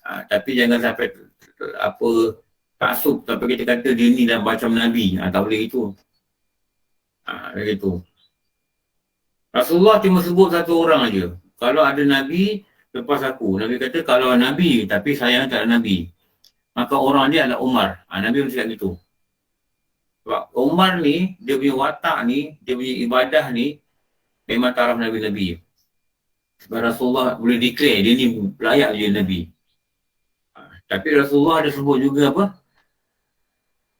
Tapi jangan sampai taksub tapi kita kata dia ni dah macam Nabi. Tak boleh itu. Macam itu. Rasulullah cuma sebut satu orang aja. Kalau ada Nabi, lepas aku. Nabi kata kalau Nabi, tapi saya tak ada Nabi. Maka orang dia adalah Umar. Nabi pun cakap gitu. Sebab Umar ni, dia punya watak ni, dia punya ibadah ni, memang taraf Nabi-Nabi. Sebab Rasulullah boleh declare, dia ni layak je Nabi. Tapi Rasulullah ada sebut juga apa?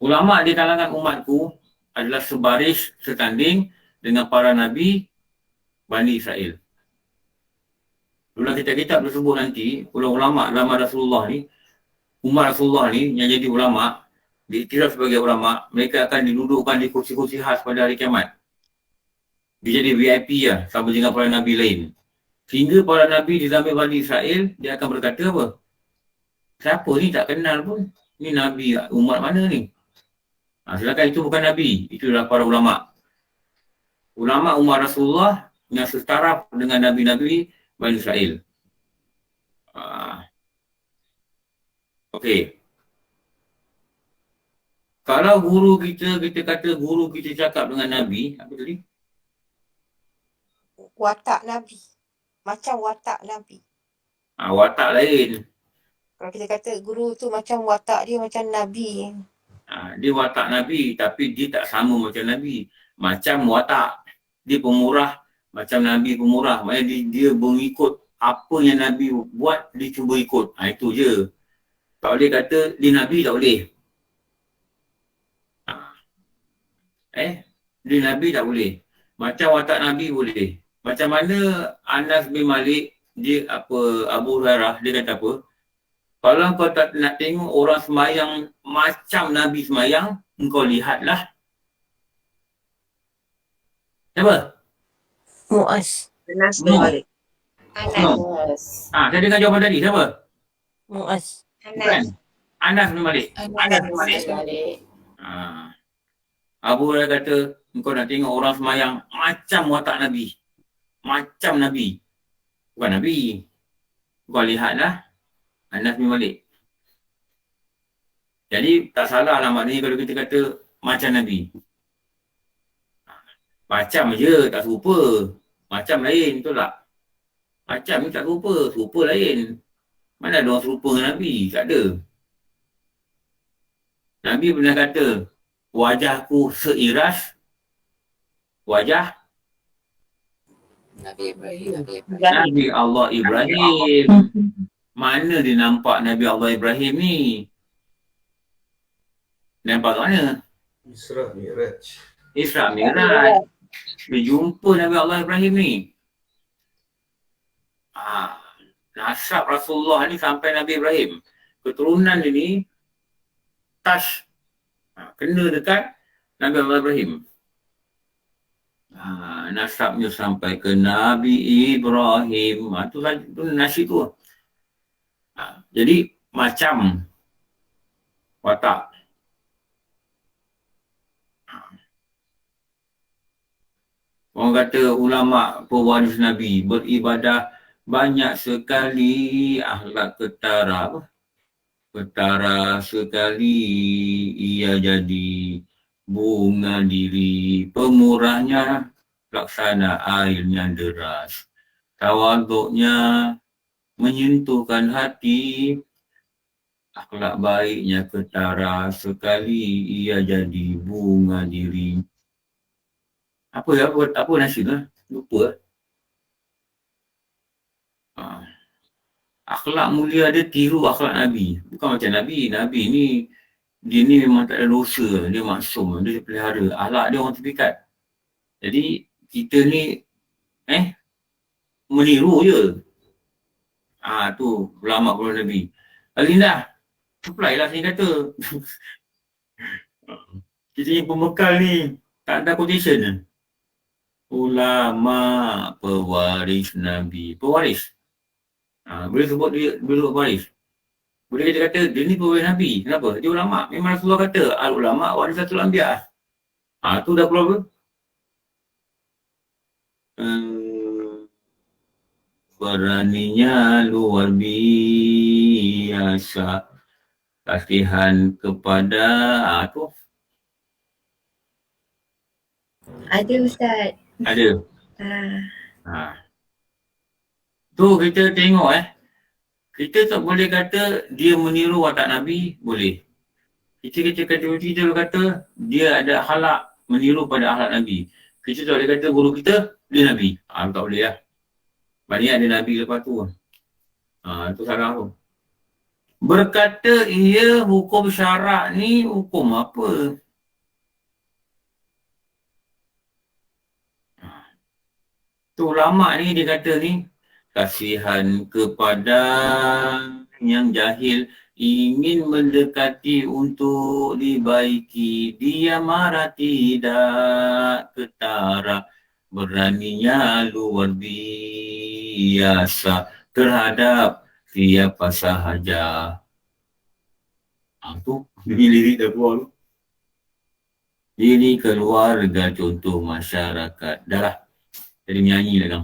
Ulama di kalangan umatku adalah sebaris, setanding dengan para Nabi Bani Israel. Dalam kitab-kitab tersebut nanti, ulama zaman Rasulullah ni, umat Rasulullah ni yang jadi ulama, diiktiraf sebagai ulama, mereka akan didudukkan di kursi-kursi khas pada hari kiamat. Dia jadi VIP lah, sama dengan para Nabi lain. Sehingga para Nabi di zaman Bani Israel, dia akan berkata apa? Siapa ni tak kenal pun. Ni Nabi umat mana ni? Sedangkan itu bukan Nabi, itu adalah para ulama. Ulama umat Rasulullah yang setara dengan Nabi-Nabi Bani Israel. Okey. Kalau guru kita kata guru kita cakap dengan Nabi, apa tadi? Watak Nabi. Macam watak Nabi. Watak lain. Kalau kita kata guru tu macam watak dia macam Nabi. Dia watak Nabi tapi dia tak sama macam Nabi. Macam watak. Dia pemurah macam Nabi pemurah. Maksudnya dia mengikut apa yang Nabi buat, dia cuba ikut. Itu je. Tak boleh kata dia Nabi, tak boleh. Dia Nabi tak boleh. Macam watak Nabi boleh. Macam mana Anas bin Malik, dia Abu Hurairah, dia kata apa? Kalau kau tak nak tengok orang semayang macam Nabi semayang, engkau lihatlah. Siapa? Mu'az. Anas bin Malik. Anas. Saya dengar jawapan tadi, siapa? Mu'az. Bukan. Anas bin Malik. Anas bin Malik. Abu Hurairah kata, engkau nak tengok orang semayang macam watak Nabi. Macam Nabi. Bukan Nabi. Kau lihatlah Anas bin Malik. Jadi tak salah lah maknanya kalau kita kata macam Nabi. Macam je, tak serupa. Macam lain, betul tak? Macam ni tak serupa, serupa lain. Mana ada orang serupa dengan Nabi? Tak ada. Nabi pernah kata, wajahku seiras wajah Nabi Allah Ibrahim. Mana dia nampak Nabi Allah Ibrahim ni? Nampak kat mana? Isra Mi'raj. Isra Mi'raj. Dia jumpa Nabi Allah Ibrahim ni. Nasab Rasulullah ni sampai Nabi Ibrahim. Keturunan dia ni touch, kena dekat Nabi Allah Ibrahim. Nasabnya sampai ke Nabi Ibrahim. Tu nasi tu. Jadi macam watak. Orang kata ulama pewaris Nabi beribadah banyak sekali, akhlak ketara. Ketara sekali ia jadi bunga diri, pemurahnya laksana airnya deras, tawaduknya menyentuhkan hati, akhlak baiknya ketara sekali ia jadi bunga diri. Apa nasi tu? Lupa. Akhlak mulia dia tiru akhlak Nabi. Bukan macam Nabi. Nabi ni, dia ni memang tak ada dosa. Dia maksum. Dia pelihara. Akhlak dia orang terpikat. Jadi, kita ni, meniru je. Tu ulama keluar Nabi. Alindah, supply lah saya kata. Kita ni pembekal ni, tak ada quotation. Ulama pewaris Nabi. Pewaris. Boleh sebut dia dulu pewaris. Boleh kita kata dia ni pewaris Nabi. Kenapa? Dia ulama. Memang Rasulullah kata al-ulama warisatul anbiya. Tu dah keluar apa? Beraninya luar biasa. kasihan kepada tu Ada Ustaz. ada. Ah, Tu kita tengok kita tak boleh kata dia meniru watak Nabi, boleh. Kita kata dia ada akhlak meniru pada akhlak Nabi. Kita tak boleh kata guru kita dia Nabi. Tak boleh lah. Banyak ada Nabi lepas tu. Itu salah tu. Berkata ia hukum syarak ni hukum apa? Tu ulama ni dia kata ni kasihan kepada yang jahil ingin mendekati untuk dibaiki, dia marah tidak ketara, beraninya luar biasa terhadap siapa sahaja. Tu ini lirik dah keluar tu. Ini keluarga contoh masyarakat. Dah lah. Jadi nyanyi lah kan.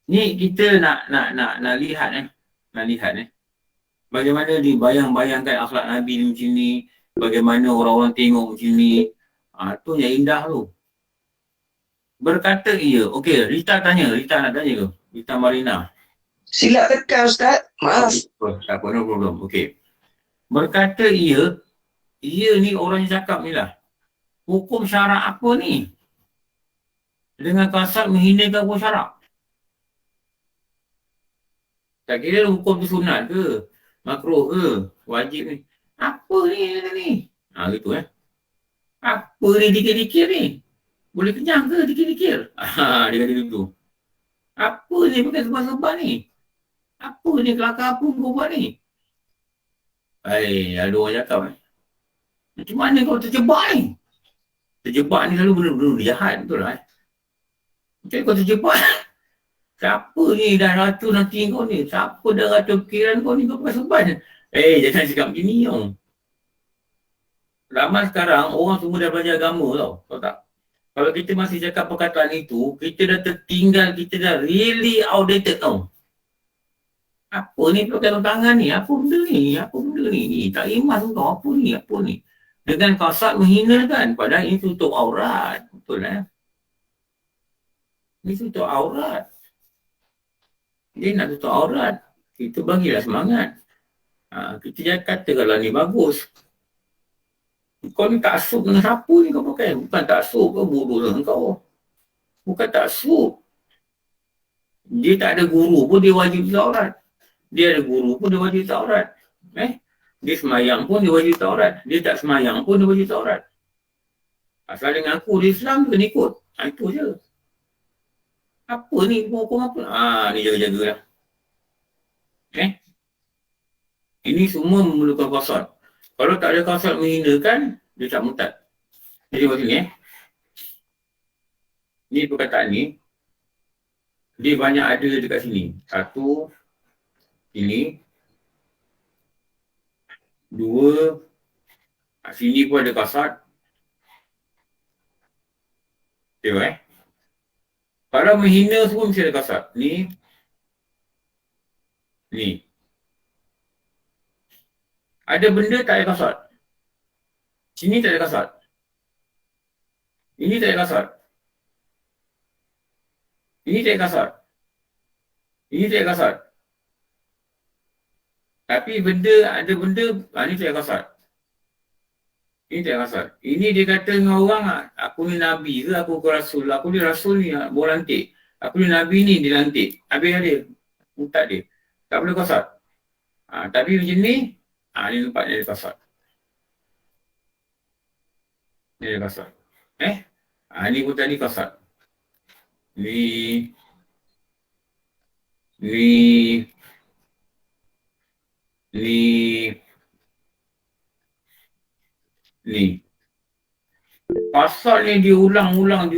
Ni kita nak lihat nak lihat bagaimana dibayang-bayangkan akhlak Nabi ni macam ni, bagaimana orang-orang tengok macam ni. Tu yang indah tu. Berkata ia. Okey, Rita nak tanya ke? Rita Marina. Sila tekan Ustaz. Maaf. Tak apa, no problem. Okey. Berkata ia ni orang yang cakap ni lah. Hukum syarak apa ni? Dengan kasar menghinakan hukum syarak. Tak kira hukum tu sunat ke, makruh ke, wajib ni. Apa ni? Gitu Apa ni dikir-dikir ni? Boleh kenyang ke dikir-dikir? Dia kata gitu. Apa ni pakai sebab-sebab ni? Apa ni kelakar apa kau buat ni? Ada orang cakap macam mana kau terjebak ni? Terjebak ni selalu benda-benda jahat, betul lah. Macam kau terjebak. Siapa ni dah ratu nanti kau ni? Siapa dah ratu fikiran kau ni? Kau pakai sebab ni? Jangan cakap macam ni tau. Ramai sekarang orang semua dah belajar agama tau. Tahu tak? Kalau kita masih cakap perkataan itu, kita dah tertinggal, kita dah really outdated tau. Apa ni pakai tangan ni? Apa benda ni? Tak imas kau. Apa ni? Dengan kasar menghinakan. Padahal ini tutup aurat. Betul Ini tutup aurat. Dia nak tutup aurat. Kita bagilah semangat. Kita jangan kata kalau ni bagus. Kau ni taksub dengan siapa ni kau pakai? Bukan taksub ke bodoh dengan kau. Bukan taksub. Dia tak ada guru pun dia wajib tutup aurat. Dia ada guru pun dia wajib tutup aurat. Dia semayang pun dia wajib tutup aurat. Dia tak semayang pun dia wajib tutup aurat. Asal dengan aku di Islam dia kena ikut. Itu je. Apa ni? Hukum apa? Ni jaga-jaga lah. Ini semua memerlukan kasar. Kalau tak ada kasar menghinakan, dia tak murtad. Jadi macam ni Ni perkataan ni. Dia banyak ada dekat sini. Satu. Sini. Dua. Sini pun ada kasar. Tengok Kalau menghina semua mesti ada kasar. Ni. Ada benda tak ada kasar. Sini tak ada kasar. Ini tak ada kasar. Ini tak ada kasar. Ini tak ada kasar. Tapi ada benda, ni tak ada kasar. Ini tak ada kasar. Ini dia kata dengan orang, aku ni Nabi ke, aku Rasul. Aku ni Rasul ni, bawa lantik. Aku ni Nabi ni, dia lantik. Habis dia, mutak dia. Tak boleh kasar. Tapi macam ni, ni nampak dia ada kasar. Ni ada kasar. Ni pun tadi kasar. Ni. Kasar ni diulang-ulang.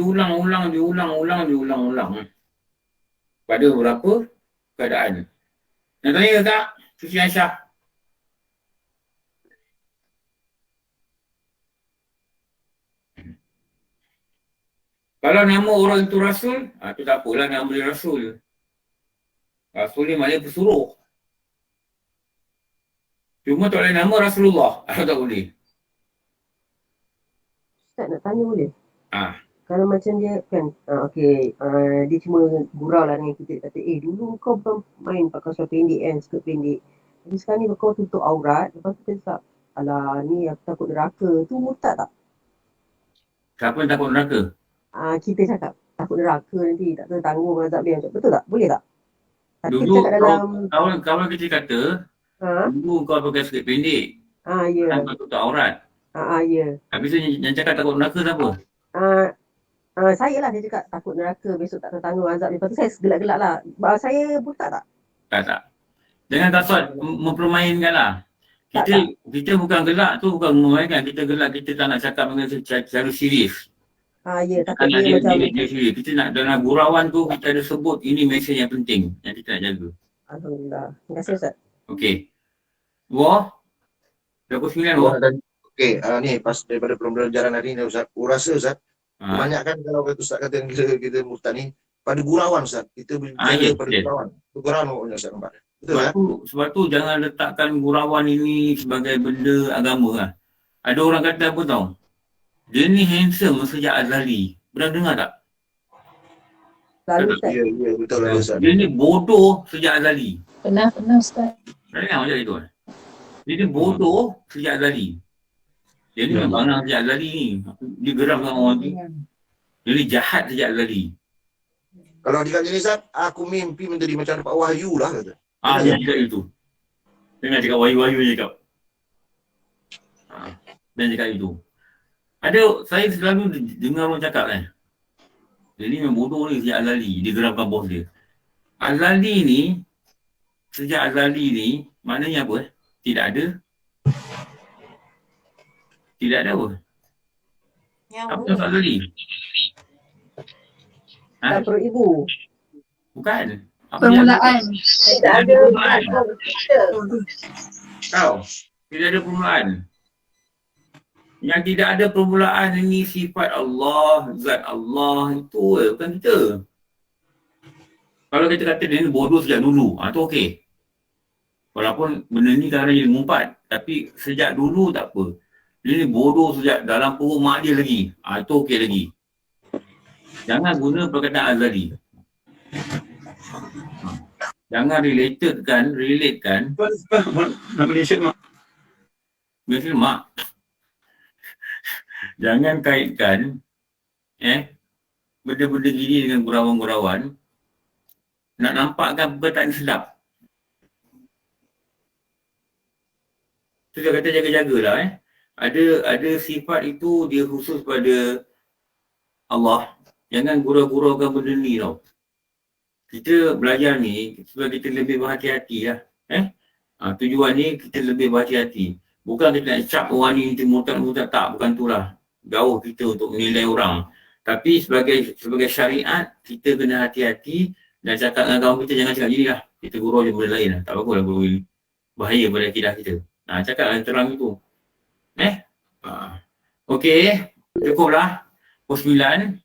Pada beberapa keadaan. Nak tanya ke tak? Suci Aisyah. Kalau nama orang itu Rasul, itu tak apalah nama dia Rasul. Rasul ni maknanya pesuruh. Cuma tak boleh nama Rasulullah. Atau tak boleh? Ustaz nak tanya boleh? Ah. Kalau macam dia kan, dia cuma gurau lah dengan kita, kata, dulu kau bukan main pakai seluar pendek kan, skirt pendek. Tapi sekarang ni kau tutup aurat, lepas tu kita cakap, alah ni aku takut neraka. Tu murtad tak? Siapa yang takut neraka? Kita cakap, takut neraka nanti, tak tertanggung azab dia. Betul tak? Boleh tak? Tapi Dulu cakap dalam... kawan kita kata, dulu kau pakai skirt pendek. Ya. Dan kau tutup aurat. Ya. Habis tu yang cakap takut neraka siapa? Saya lah dia cakap takut neraka besok tak tertanggung azab. Lepas tu saya gelak-gelak lah. Saya murtad tak? Tak. Jangan kasut mempermainkan lah. Kita bukan gelak tu, bukan mempermainkan. Kita gelak, kita tak nak cakap dengan secara serius. Ya, takut dia macam... serius. Kita nak dalam gurauan tu, kita ada sebut ini mesej yang penting yang kita nak jaga. Alhamdulillah. Terima kasih Ustaz. Okey. Wah? 29 wah? Okey, ni pas daripada pembelajaran hari ni Ustaz. Aku rasa Ustaz, kebanyakan kalau kata Ustaz kata kita murtad ni pada gurauan Ustaz. Kita berjaga pada gurauan. Gurauan pokoknya Ustaz nampak. Betul sebab tu jangan letakkan gurauan ini sebagai benda agama lah. Ada orang kata apa tau? Dia ni handsome sejak azali. Pernah dengar tak? Ya, betul lah Ustaz. Dia ni bodoh sejak azali. Pernah Ustaz. Pernah macam itu kan? Dia ni bodoh sejak azali. Dia ni bangang sejak azali ni. Dia geram dengan orang ni. Dia ni jahat sejak azali. Kalau dia kata ni Ustaz, aku mimpi menjadi macam dapat wahyu lah kata. Dia cakap itu. Jangan cakap wahyu-wahyu je cakap. Dan cakap itu. Saya selalu dengar orang cakap kan. Dia ni memang bodoh ni sejak azali. Dia geramkan bos dia. Azali ni, sejak azali ni, maknanya apa? Tidak ada apa? Apa yang azali? Tak perut ibu. Bukan. Permulaan. Tidak ada Tidak ada permulaan. Yang tidak ada permulaan ini sifat Allah, zat Allah itu bukan kita. Kalau kita kata dia ni bodoh sejak dulu, tu okey. Walaupun benda ni kadang-kadang jadi mengumpat, tapi sejak dulu tak apa. Dia ni bodoh sejak dalam perut mak dia lagi. Itu okey lagi. Jangan guna perkataan azali. Jangan relatekan. Malaysia mak. Malaysia mak. Jangan kaitkan benda-benda gini dengan gurauan-gurauan. Nak nampakkan perkataan sedap. Tu dia kata jaga-jagalah Ada sifat itu dia khusus pada Allah. Jangan gurau-guraukan benda ni tau. Kita belajar ni supaya kita lebih berhati-hati lah. Tujuan ni kita lebih berhati-hati. Bukan kita nak cap orang ni murtad tak. Bukan tu lah. Jauh kita untuk menilai orang. Tapi sebagai syariat, kita kena hati-hati dan cakap dengan kawan kita jangan cakap gini lah. Kita gurau je benda lain lah. Tak apa-apa lah gurau ini. Bahaya pada akidah kita. Cakap dengan terang itu. Okey. Cukuplah. Pukul 9.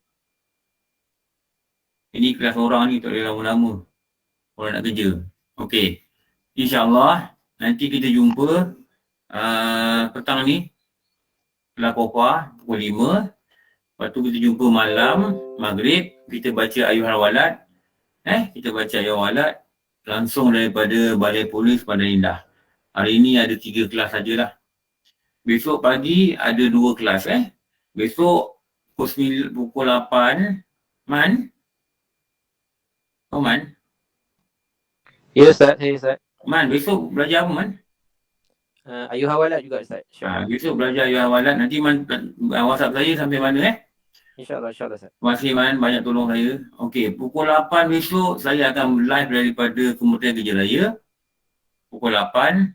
Ini kelas orang ni tak boleh lama-lama. Orang nak kerja. Okey. InsyaAllah nanti kita jumpa petang ni. Kelas Popa pukul 5. Lepas tu kita jumpa malam, maghrib. Kita baca Ayuhal Walad. Kita baca Ayuhal Walad. Langsung daripada Balai Polis Pandan Indah. Hari ni ada 3 kelas sajalah. Besok pagi ada 2 kelas. Besok pukul 8. Man? Man? Ya Ustaz, Man, besok belajar apa Man? Ayuhal Walad juga Ustaz. Besok belajar Ayuhal Walad. Nanti Man WhatsApp saya sampai mana InsyaAllah Ustaz. Terima kasih Man, banyak tolong saya. Okey, pukul 8 besok saya akan live daripada Kementerian Kerja Raya. Pukul 8.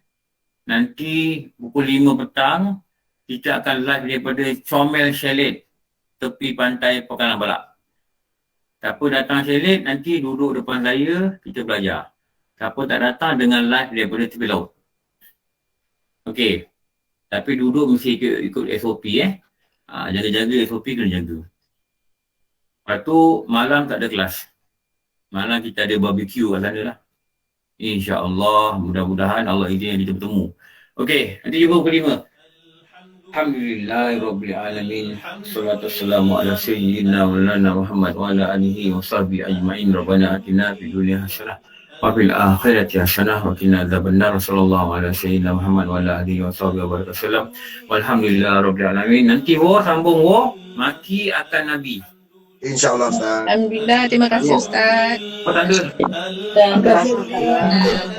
Nanti pukul 5 petang kita akan live daripada Comel Chalet, tepi pantai Pekalan Balak. Siapa datang chalet nanti duduk depan saya, kita belajar. Siapa tak datang dengan live daripada tepi laut. Okey. Tapi duduk mesti ikut SOP jaga-jaga SOP kena jaga. Lepas tu malam tak ada kelas. Malam kita ada barbecue kat sana lah. InsyaAllah, mudah-mudahan Allah izin kita bertemu. Okey, nanti jumpa pukul 5. Alhamdulillahirrabbilalamin. Salatu wassalamu ala sayyidina Maulana Muhammad wa ala alihi wa sahbihi ajma'in. Rabbana atina fid dunya hasanah wa fil akhirati hasanah wa qina adzabannar. Sallallahu ala sayyidina Muhammad wa ala alihi wa sahbihi wa sallam. Walhamdulillahirrabbilalamin. Nanti sambung maki akan Nabi. InsyaAllah Ustaz. Alhamdulillah, terima kasih Ustaz. Apa tanda? Terima kasih Alhamdulillah.